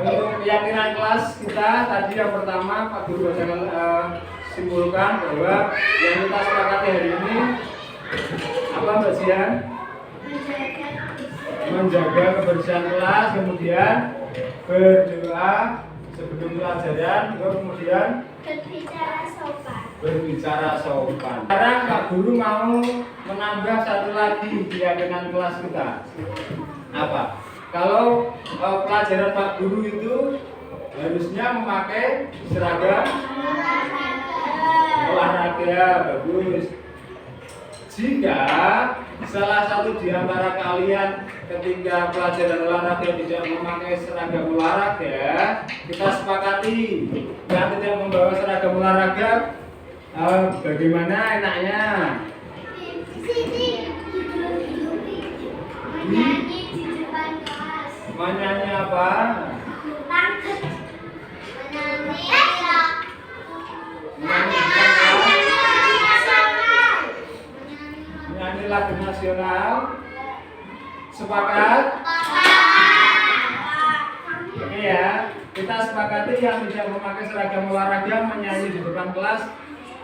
Untuk keyakinan kelas kita tadi yang pertama Pak Guru bacakan simpulkan bahwa yang kita sepakati hari ini apa Mbak Jihan? Menjaga kebersihan kelas, kemudian berdoa sebelum pelajaran, kemudian Berbicara sopan. berbicara sopan. Sekarang Pak Guru mau menambah satu lagi keyakinan kelas kita. Apa? Kalau pelajaran Pak Guru itu harusnya memakai seragam olahraga, bagus. Jika salah satu di antara kalian ketika pelajaran olahraga tidak memakai seragam olahraga, kita sepakati yang tidak membawa seragam olahraga, bagaimana enaknya? Menyanyi di depan kelas. Menyanyi apa? Menyanyi. Menyanyi di kelas. Menyanyi lagu nasional. Sepakat? Oke ya, kita sepakati yang tidak memakai seragam olahraga menyanyi di depan kelas,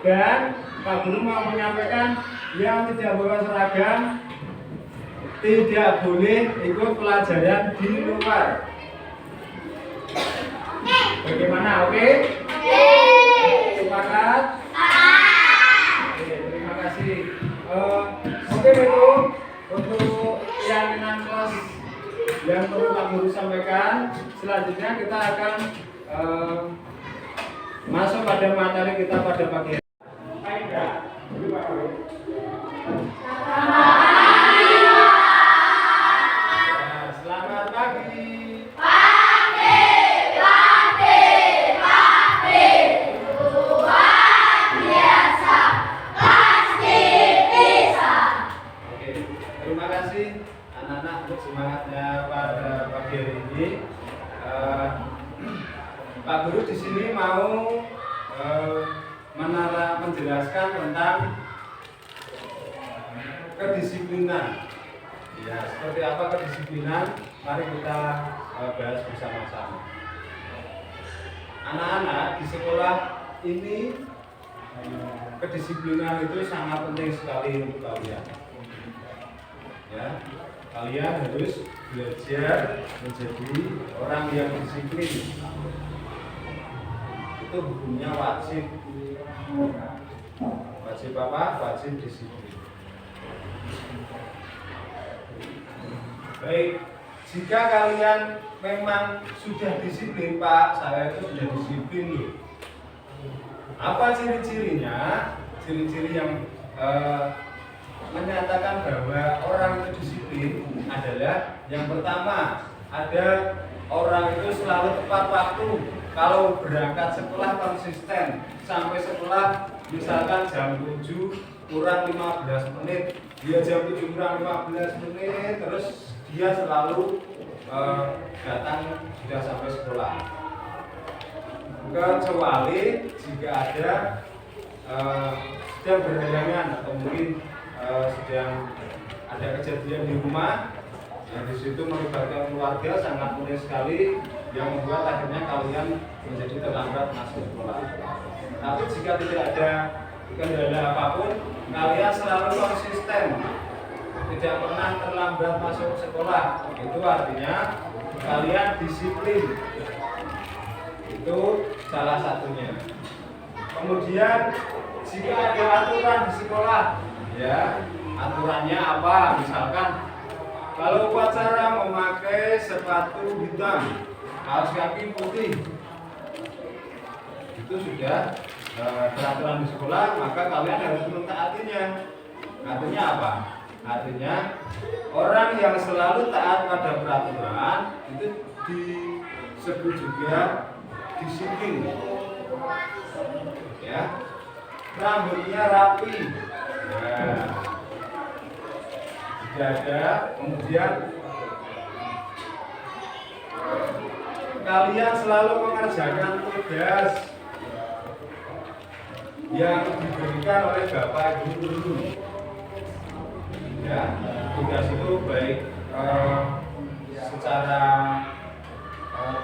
dan Pak Guru mau menyampaikan yang tidak bawa seragam tidak boleh ikut pelajaran di luar. Bagaimana? Oke? Sepakat? Oke, terima kasih. Oke itu untuk keyakinan kelas yang perlu Pak Guru sampaikan. Selanjutnya kita akan masuk pada materi kita pada pagi hari. Selamat pagi. Oke, terima kasih anak-anak untuk semangatnya pada pagi hari ini. Pak Guru di sini mau menjelaskan tentang kedisiplinan. Ya, seperti apa kedisiplinan? Mari kita bahas bersama-sama. Anak-anak di sekolah ini kedisiplinan itu sangat penting sekali untuk kalian. Ya, kalian harus belajar menjadi orang yang disiplin. Itu hukumnya wajib. Wajib apa? Wajib disiplin. Baik, jika kalian memang sudah disiplin, Pak, saya itu sudah disiplin loh. Apa ciri-cirinya? ciri-ciri yang menyatakan bahwa orang itu disiplin adalah yang pertama, ada orang itu selalu tepat waktu. Kalau berangkat sekolah konsisten sampai sekolah misalkan jam 7 kurang 15 menit, dia jam 7 kurang 15 menit, terus dia selalu datang sudah sampai sekolah. Kecuali jika ada sedang berhalangan atau mungkin sedang ada kejadian di rumah yang di situ melibatkan keluarga sangat mudah sekali yang membuat akhirnya kalian menjadi terlambat masuk sekolah. Tapi jika tidak ada kendala apapun, kalian selalu konsisten, tidak pernah terlambat masuk sekolah. Itu artinya kalian disiplin. Itu salah satunya. Kemudian jika ada aturan di sekolah, ya aturannya apa? Misalkan kalau upacara memakai sepatu hitam, kaos kaki putih, itu sudah peraturan di sekolah, maka kalian harus mentaatinya. Artinya apa? Artinya orang yang selalu taat pada peraturan itu disebut juga disiplin. Ya, rambutnya rapi. Nah, jaga, kemudian kalian selalu mengerjakan tugas yang diberikan oleh Bapak Ibu guru. Ya, tugas itu baik secara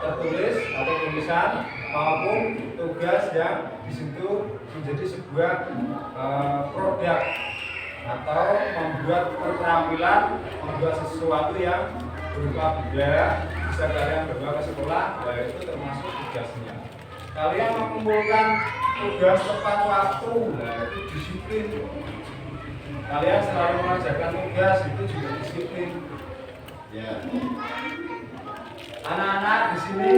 tertulis atau tulisan maupun tugas yang di situ menjadi sebuah produk atau membuat keterampilan, membuat sesuatu yang berupa benda bisa kalian bawa ke sekolah, itu termasuk tugasnya. Kalian mengumpulkan tugas tepat waktu, itu disiplin. Kalian selalu mengerjakan tugas, itu juga disiplin. Ya. Anak-anak di sini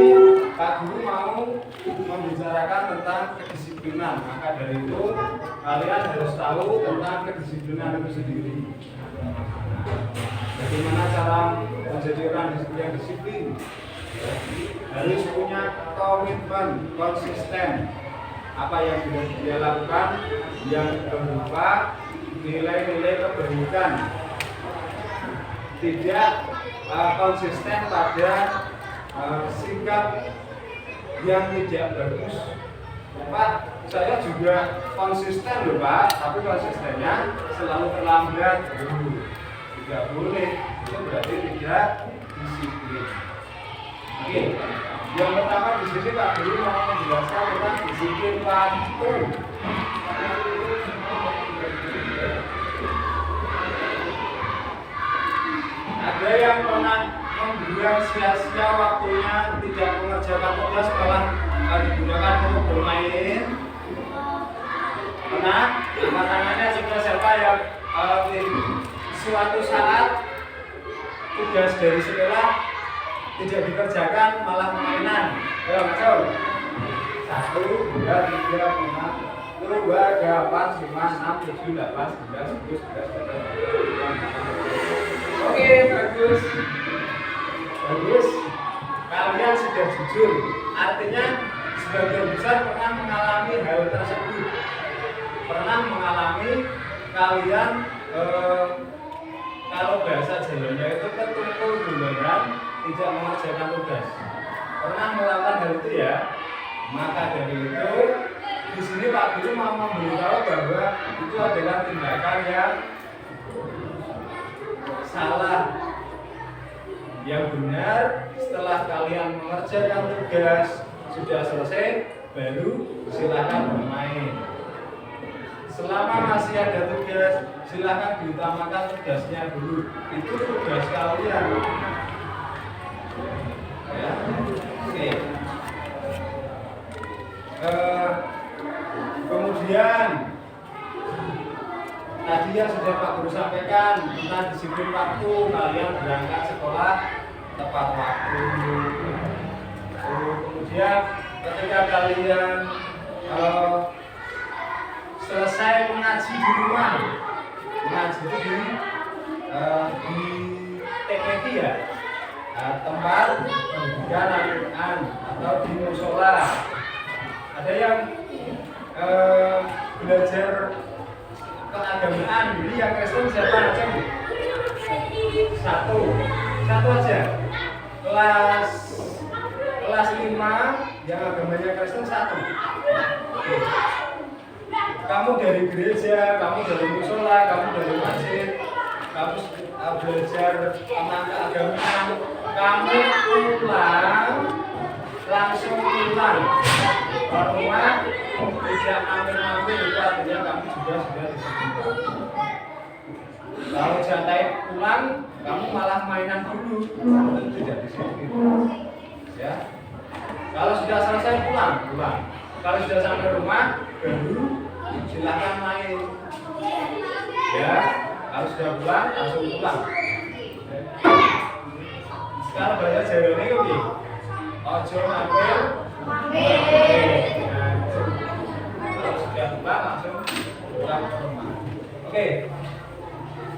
Pak Guru mau membicarakan tentang kedisiplinan. Maka dari itu kalian harus tahu tentang kedisiplinan itu sendiri. Bagaimana cara menjadi orang yang disiplin? Harus punya komitmen konsisten. Apa yang dia lakukan yang berupa nilai-nilai kebaikan. Tidak konsisten pada sikap yang tidak bagus. Pak, saya juga konsisten loh Pak, tapi konsistennya selalu terlambat. Tidak boleh, itu berarti tidak disiplin. Oke, yang pertama di sini Pak Guru mau menjelaskan tentang disiplin waktu. Ada yang pernah membuang sia-sia waktunya, tidak mengerjakan tugas, malah digunakan untuk bermain? Pernah? Angkat tangannya sudah siapa yang suatu saat tugas dari sekolah tidak dikerjakan, malah mainan? Ayo, masuk. 1, 2, 3, 4, 2, 4, 5, 6, 7, 8, 9, 10, 11, 12. Oke, bagus. Bagus. Kalian sudah jujur. Artinya sebagian besar pernah mengalami hal tersebut. Pernah mengalami kalian kalau bahasa Jawanya itu ketumpul duluan, tidak mengerjakan tugas. Pernah melakukan hal itu ya? Maka dari itu di sini Pak Guru mau memberitahu bahwa itu adalah tindakan yang salah. Yang benar, setelah kalian mengerjakan tugas sudah selesai, baru silakan bermain. Selama masih ada tugas, silakan diutamakan tugasnya dulu. Itu tugas kalian. Ya. Oke. Kemudian tadi yang sudah Pak Guru sampaikan tentang disiplin waktu, kalian berangkat sekolah tepat waktu. Kemudian ketika kalian selesai dengan Al-Quran atau di musola. Ada yang belajar keagamaan, jadi yang Kristen siapa aja? Satu aja. Kelas 5 yang agamanya Kristen 1. Oke. Kamu dari gereja, kamu dari musola, kamu dari masjid, kamu belajar tentang keagamaan, kamu langsung pulang ke rumah, tidak ambil itu artinya kamu sudah disiplin. Kalau jantai pulang, kamu malah mainan dulu, itu tidak disiplin. Ya. Kalau sudah selesai pulang. Kalau sudah sampai rumah, baru silakan main. Ya. Kalau sudah pulang, langsung pulang. Sekarang bahasa Jawa ini oke. Ojo mampir. Kalau sudah pulang, langsung pulang ke rumah. Oke.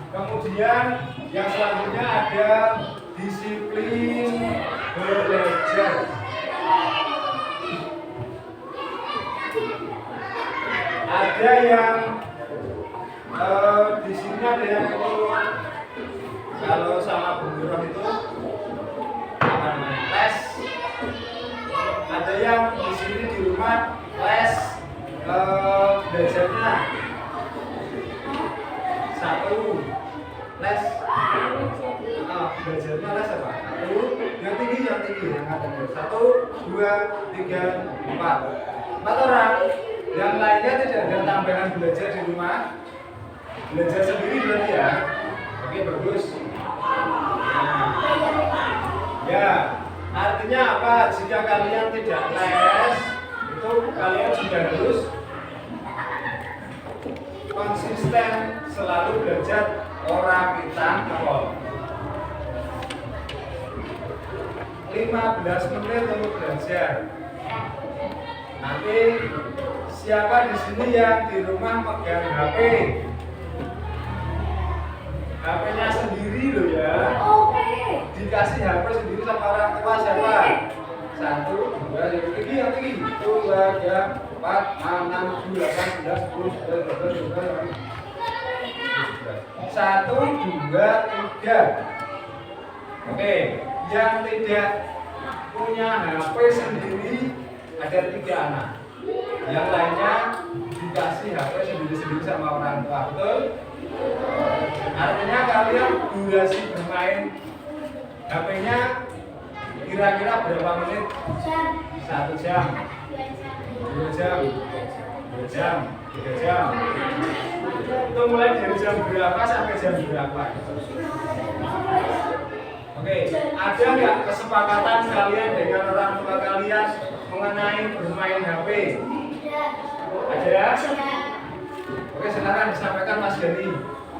Kemudian yang selanjutnya ada disiplin belajar. Ada yang di sini ada yang itu kalau sama Bu Nurah itu apa namanya? Les. Ada yang di sini di rumah les belajarnya 1 les belajarnya les apa? 1 yang tinggi yang katanya 1, 2, 3, 4 orang. Yang lainnya tidak ada tambahan belajar di rumah, belajar sendiri berarti ya. Oke, bagus. Ya, artinya apa? Jika kalian tidak les, itu kalian sudah harus konsisten selalu belajar orang kita kol. 15 menit untuk belajar. Nanti siapa di sini yang di rumah pegang HP? HP-nya sendiri loh ya. Dikasih HP sendiri sama orang tua siapa? 1, 2, yang tinggi. 1, 2, 3, 4, 5, 6, 7, 8, 9, 10, 11, 12, 13, 1, 2, 3. Oke, yang tidak punya HP sendiri ada 3 anak. Yang lainnya dikasih HP sendiri-sendiri sama orang tua, betul? Artinya kalian durasi bermain HP-nya kira-kira berapa menit? 1 jam, 2 jam, 3 jam. Itu mulai dari jam berapa sampai jam berapa? Oke, ada nggak kesepakatan kalian dengan orang tua kalian mengenai bermain HP? Ada? Oke, silakan disampaikan Mas Gani.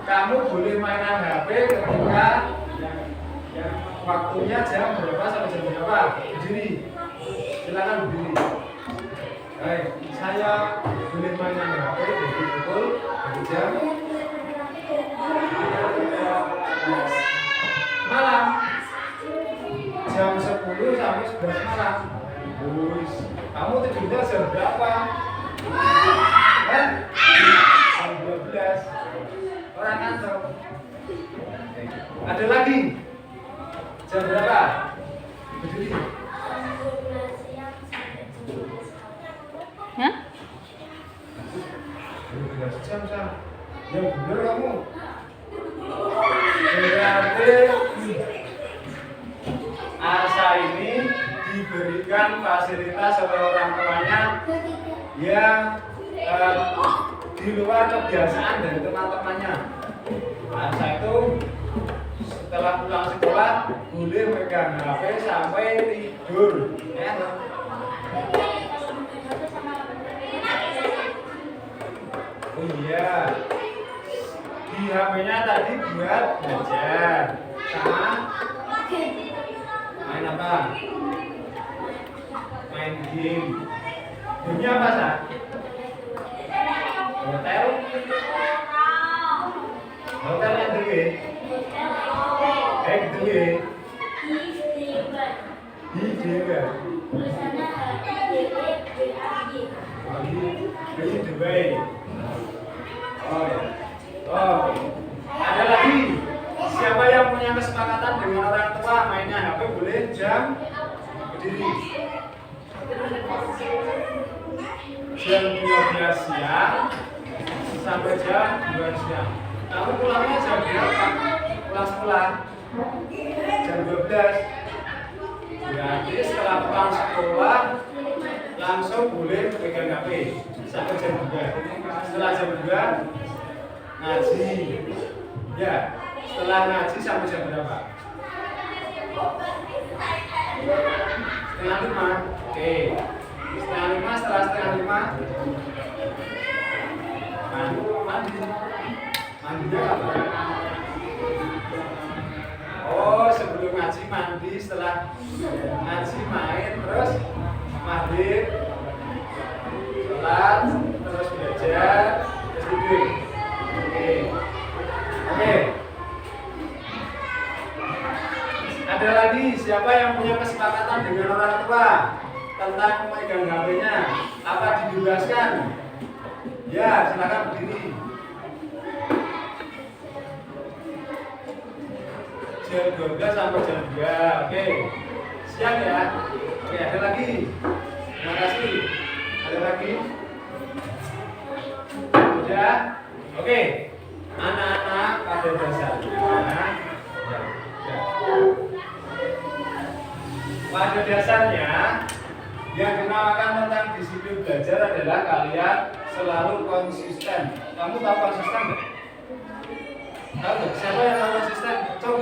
Kamu boleh mainan HP ketika waktunya jam berapa sampai jam berapa? Berdiri. Silakan berdiri. Baik, saya boleh mainan HP dari pukul dari jam malam jam 10 sampai 11 malam. Kamu tidurnya jam berapa? Jam 12. Orang kantor. Ada lagi? Jam berapa? Berdiri. Hah? 12 jam, Sam. Yang bener kamu. Berarti Asa ini diberikan fasilitas oleh orang tuanya yang di luar kebiasaan dari teman-temannya. Asa itu setelah pulang sekolah boleh megang HP sampai tidur. Ya. Oh iya, di HP-nya tadi buat belajar sama main apa? Main game. Gamenya apa sah? Hotel yang gede. Gede. Ide. ya? Tulisannya HIDEBAY. Ini the way. Oh ya. Oh. Ada lagi. Siapa yang punya kesepakatan dengan orang tua mainnya HP boleh jam berdiri. Jam 12 siang sampai jam 2 siang. Kamu pulangnya jam berapa? Pulang sekolah jam 12. Berarti setelah pulang sekolah langsung boleh pegang HP sampai jam 2. Setelah jam 2 ngaji. Ya, setelah ngaji sampai jam berapa? Setengah 5. Oke. Setengah 5, setelah setengah 5 mandi. Mandinya apa? Oh, sebelum ngaji mandi, setelah ngaji main, terus maghrib, sholat, terus belajar, terus tidur. Oke. Oke. Ada lagi, siapa yang punya kesepakatan dengan orang tua tentang memegang HP-nya? Apa dibebaskan? Ya, silakan berdiri. Jam 12 sampai jam 2. Oke. Siap ya? Oke, ada lagi. Terima kasih. Ada lagi? Sudah? Oke. Anak-anak pada dasarnya pada dasarnya yang dinamakan tentang disiplin belajar adalah kalian selalu konsisten. Kamu tahu konsisten nggak? Tahu nggak? Siapa yang tahu konsisten? Coba.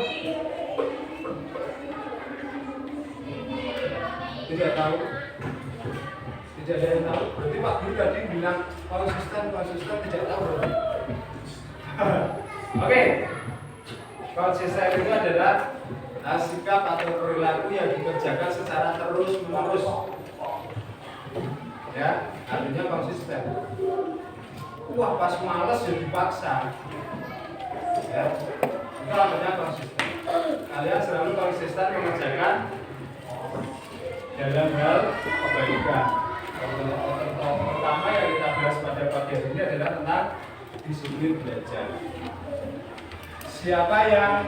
Tidak tahu. Tidak ada yang tahu. Berarti Pak Guru tadi bilang konsisten tidak tahu. Oke. Konsisten itu adalah sikap atau perilaku yang dikerjakan secara terus-menerus. Ya, artinya konsisten. Wah, pas males ya dipaksa. Ya, itu artinya konsisten. Kalian selalu konsisten mengerjakan dalam hal kebaikan. Pertama yang kita bahas pada pagi hari ini adalah tentang disiplin belajar. Siapa yang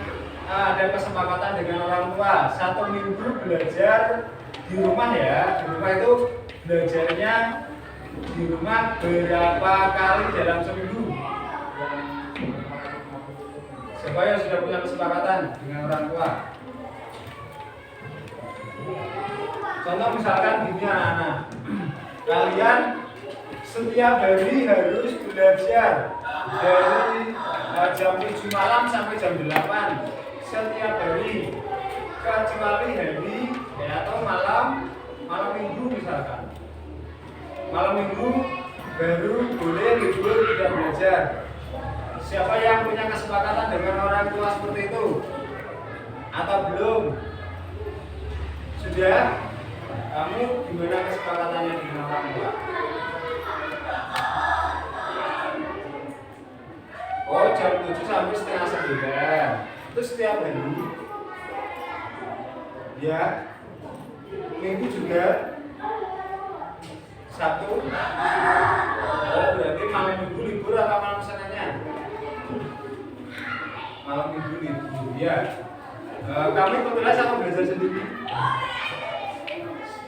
ada kesepakatan dengan orang tua 1 minggu belajar di rumah ya? Di rumah itu belajarnya di rumah berapa kali dalam seminggu? Siapa yang sudah punya kesepakatan dengan orang tua? Contoh misalkan gini anak-anak, kalian setiap hari harus belajar dari jam 7 malam sampai jam 8 setiap hari, kecuali hari atau malam minggu misalkan. Malam minggu baru boleh libur tidak belajar. Siapa yang punya kesepakatan dengan orang tua seperti itu? Atau belum? Sudah? Kamu gimana kesepakatannya dengan orang tua? Oh, jam 7 sampai setengah 9. Itu setiap hari. Ya. Minggu juga. Sabtu. Oh, berarti malam minggu libur atau malam Seninnya? Malam minggu libur, ya. Kami kebetulan sama belajar sendiri.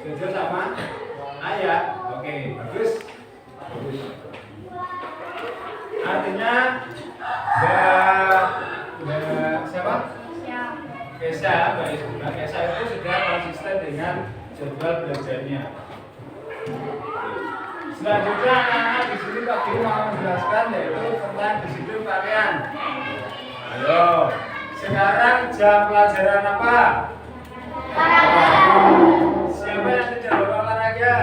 Belajar sama ayah. Oke, bagus. Artinya siapa? Mbak Kesa itu sudah konsisten dengan jadwal belajarnya. Selanjutnya anak-anak di sini Pak Guru mau menjelaskan yaitu tentang disiplin pakaian. Ayo, sekarang jam pelajaran apa? Siapa yang tidak berolahraga?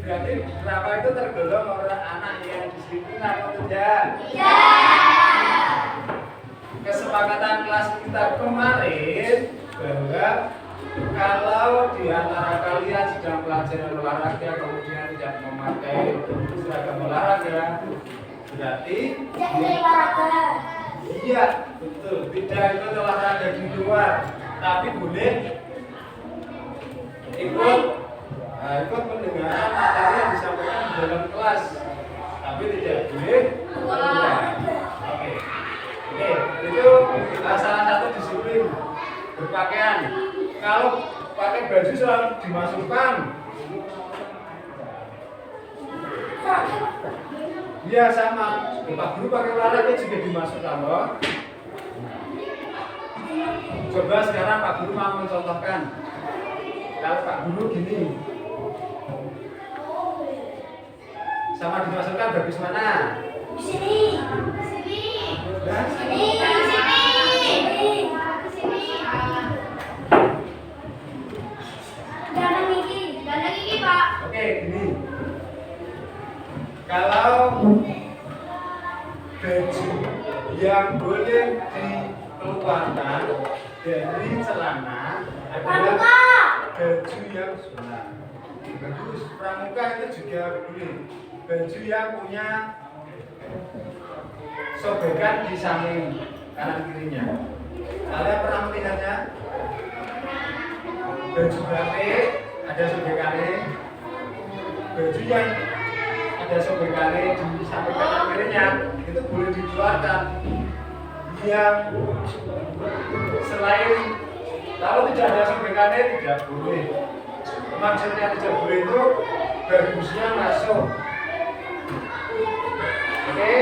Berarti berapa itu tergolong orang anak yang disiplin atau tidak? Kesepakatan kelas kita kemarin bahwa kalau di antara kalian sedang pelajaran olahraga kemudian tidak memakai seragam olahraga, berarti iya betul tidak ikut olahraga di luar, tapi boleh ikut pendengaran materi yang disampaikan di dalam kelas, tapi tidak boleh keluar. Oke, itu salah satu disiplin berpakaian. Kalau pakai baju selalu dimasukkan. Iya sama, Pak Guru pakai walet juga dimasukkan loh. Coba sekarang Pak Guru mau mencontohkan. Kalau Pak Guru gini, sama dimasukkan bagus mana? Di sini. Di sini. Dan Di sini. Di sini. Kanan gigi, Pak. oke gini. Kalau baju yang boleh dikeluarkan dari celana adalah baju yang sunat. Bagus, pramuka itu juga boleh. Baju yang punya sobekan di samping kanan kirinya. Kalian pernah melihatnya? Baju batik ada sobekannya. Baju yang ada sobekannya di samping kanan kirinya itu boleh dikeluarkan. Yang selain kalau tidak ada sobekannya tidak boleh. Maksudnya tidak boleh itu bagusnya masuk. Oke.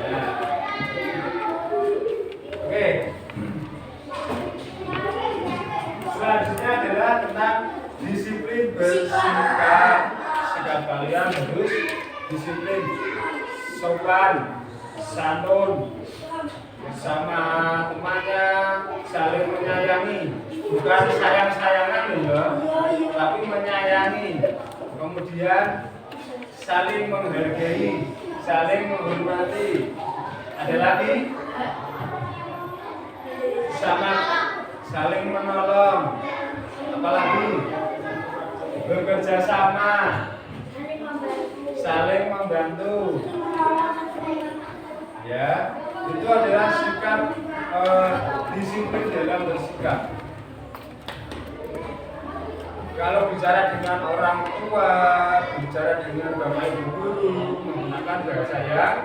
Nah. Oke. Selanjutnya adalah tentang disiplin bersikap. Sikap kalian harus disiplin, sopan, santun, sama temannya, saling menyayangi, bukan sayang-sayangan ya, tapi menyayangi. Kemudian saling menghargai, saling menghormati. Ada lagi? Sama saling menolong. Apalagi? Bekerja sama, saling membantu. Ya, itu adalah sikap disiplin dalam bersikap. Kalau bicara dengan orang tua, bicara dengan bapak ibu guru, menggunakan bahasa yang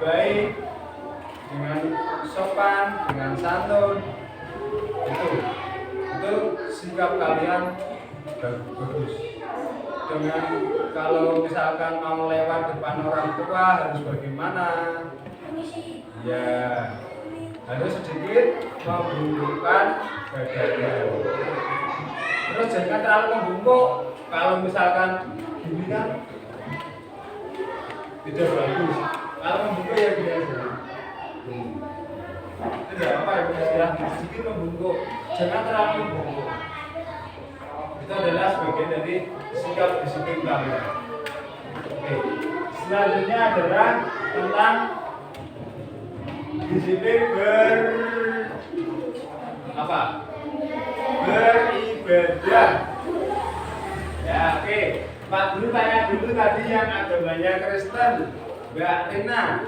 baik, dengan sopan, dengan santun, itu sikap kalian bagus. Dengan kalau misalkan mau lewat depan orang tua harus bagaimana? Ya, harus sedikit membungkukkan badannya. Terus jangan terlalu membungkuk. Kalau misalkan gini kan tidak bagus. Kalau membungkuk ya gini aja. Itu tidak apa ya, sedikit membungkuk. Jangan terlalu membungkuk. Itu adalah sebagian dari sikap disiplin kalian. Oke. Selanjutnya adalah tentang disiplin beribadah. Ya, oke. Pak Guru tanya dulu tadi yang agamanya Kristen, Mbak Tina.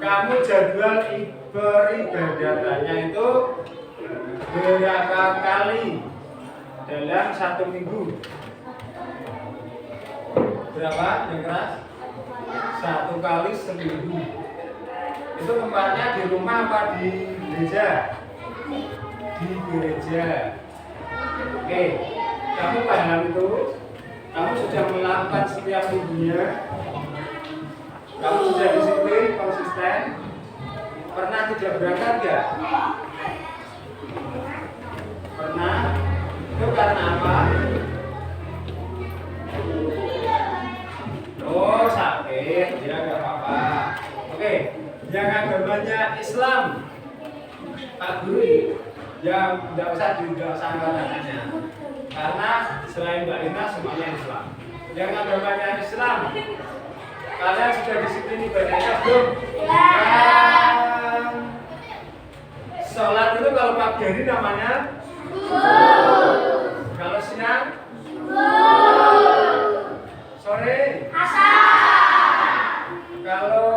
Kamu jadwal beribadatannya itu berapa kali dalam satu minggu? Berapa yang keras? 1 kali seminggu. Itu tempatnya di rumah apa di gereja? Di gereja. Oke, kamu paham itu? Kamu sudah melakukan setiap minggunya? Kamu sudah disiplin, konsisten? Pernah tidak berangkat nggak? Pernah? Itu karena apa? Oh, sakit, ya nggak apa-apa. Oke, yang agamanya Islam, Pak Guru, yang tidak usah namanya, karena selain Mbak Ina semuanya Islam. Yang agamanya Islam, kalian sudah disiplin ibadahnya belum? Sholat itu kalau pagi hari namanya kalau siang sore kalau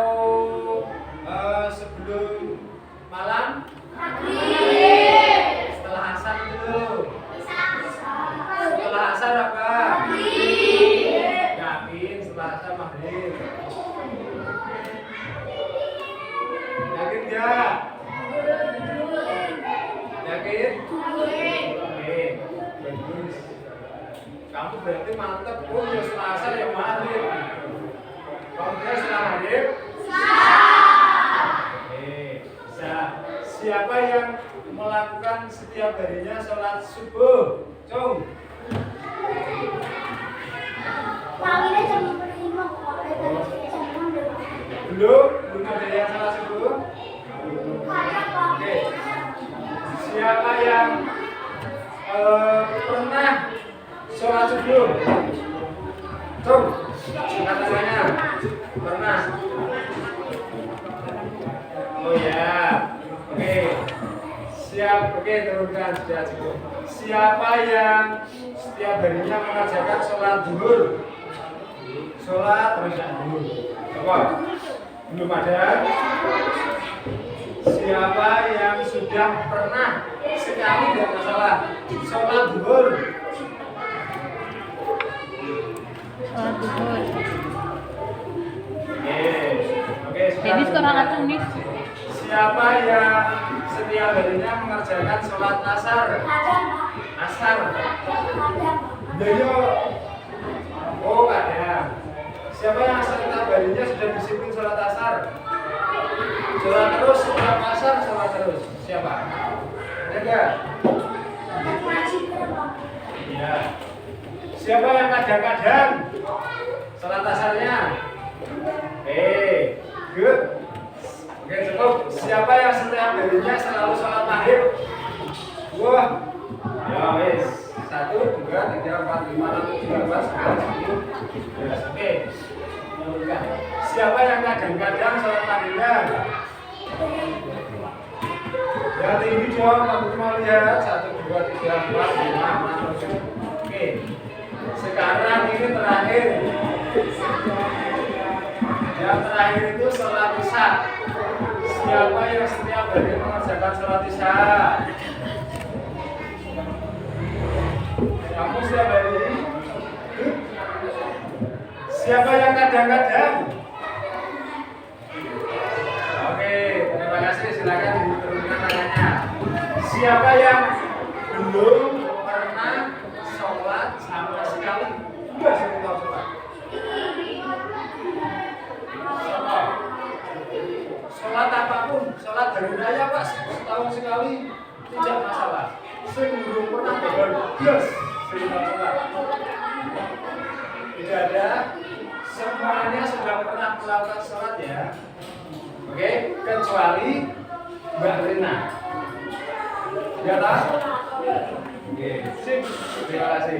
sebelum malam asar maghrib. Yakin nggak? Yakin? Oke, bagus. Kamu berarti mantep. Oh ya Selasa ya maghrib. Kamu kira setelah maghrib? Bisa. Siapa yang melakukan setiap harinya sholat subuh? Cung. Panggilnya jam 5 kok. Belum ada yang sholat subuh. Ada Pak. Oke. Siapa yang pernah sholat subuh? Cung. Katanya pernah. Oh ya. Oke. Oke, turunkan sudah cukup. Siapa yang setiap harinya mengerjakan sholat zuhur? Sholat terus zuhur. Coba. Belum ada. Siapa yang sudah pernah sekali tidak masalah sholat zuhur? Sholat zuhur. Oke. Jadi sekarang acung nih. Siapa yang setiap harinya mengerjakan sholat asar? Ada Pak. Asar. Ada Pak. Yo. Oh ada. Siapa yang setiap harinya sudah disiplin sholat asar? Sholat terus, sholat asar, sholat terus. Siapa? Ada nggak? Masih berapa? Iya. Siapa yang kadang-kadang sholat asarnya? Good. Oke cukup. Siapa yang setiap harinya selalu sholat maghrib? Wah. Ya wes. 1, 2, 3, 4, 5, 6, 7, 8, 9, 10, 11. Oke. Siapa yang kadang-kadang sholat maghribnya? Ya tinggi dong. Aku cuma lihat 1, 2, 3, 4, 5, 6, 7. Oke. Sekarang ini terakhir. Yang terakhir itu sholat isya. Siapa yang setiap hari mengerjakan sholat isya? Kamu setiap hari? Siapa yang kadang-kadang? Oke, terima kasih. Silakan diturunkan tangannya. Siapa yang belum pernah sholat sama sekali? Enggak sering tahu sholat. Sholat apapun, sholat hari raya Pak, setahun sekali tidak masalah. Sing belum pernah berbebas tidak sholat. Tidak ada, semuanya sudah pernah melakukan sholat ya. Oke, kecuali Mbak Rina. Ya tak? Oke, sip. Terima kasih.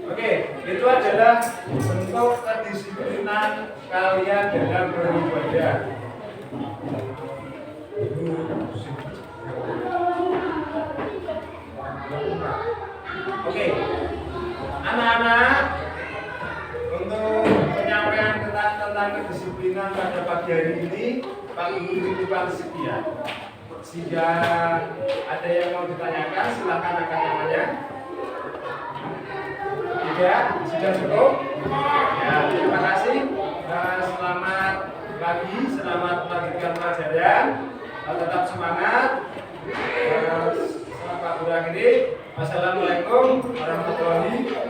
Oke, itu adalah bentuk kedisiplinan kalian dalam beribadah. Oke, anak-anak, untuk penyampaian tentang kedisiplinan pada pagi hari ini, Pak Guru titipkan sekian. Jika ada yang mau ditanyakan, silakan angkat tangannya. Tidak, sudah cukup. Ya, terima kasih. Selamat pagi, selamat melanjutkan pelajaran. Tetap semangat. Selamat Pak Guru akhiri. Wassalamualaikum warahmatullahi wabarakatuh.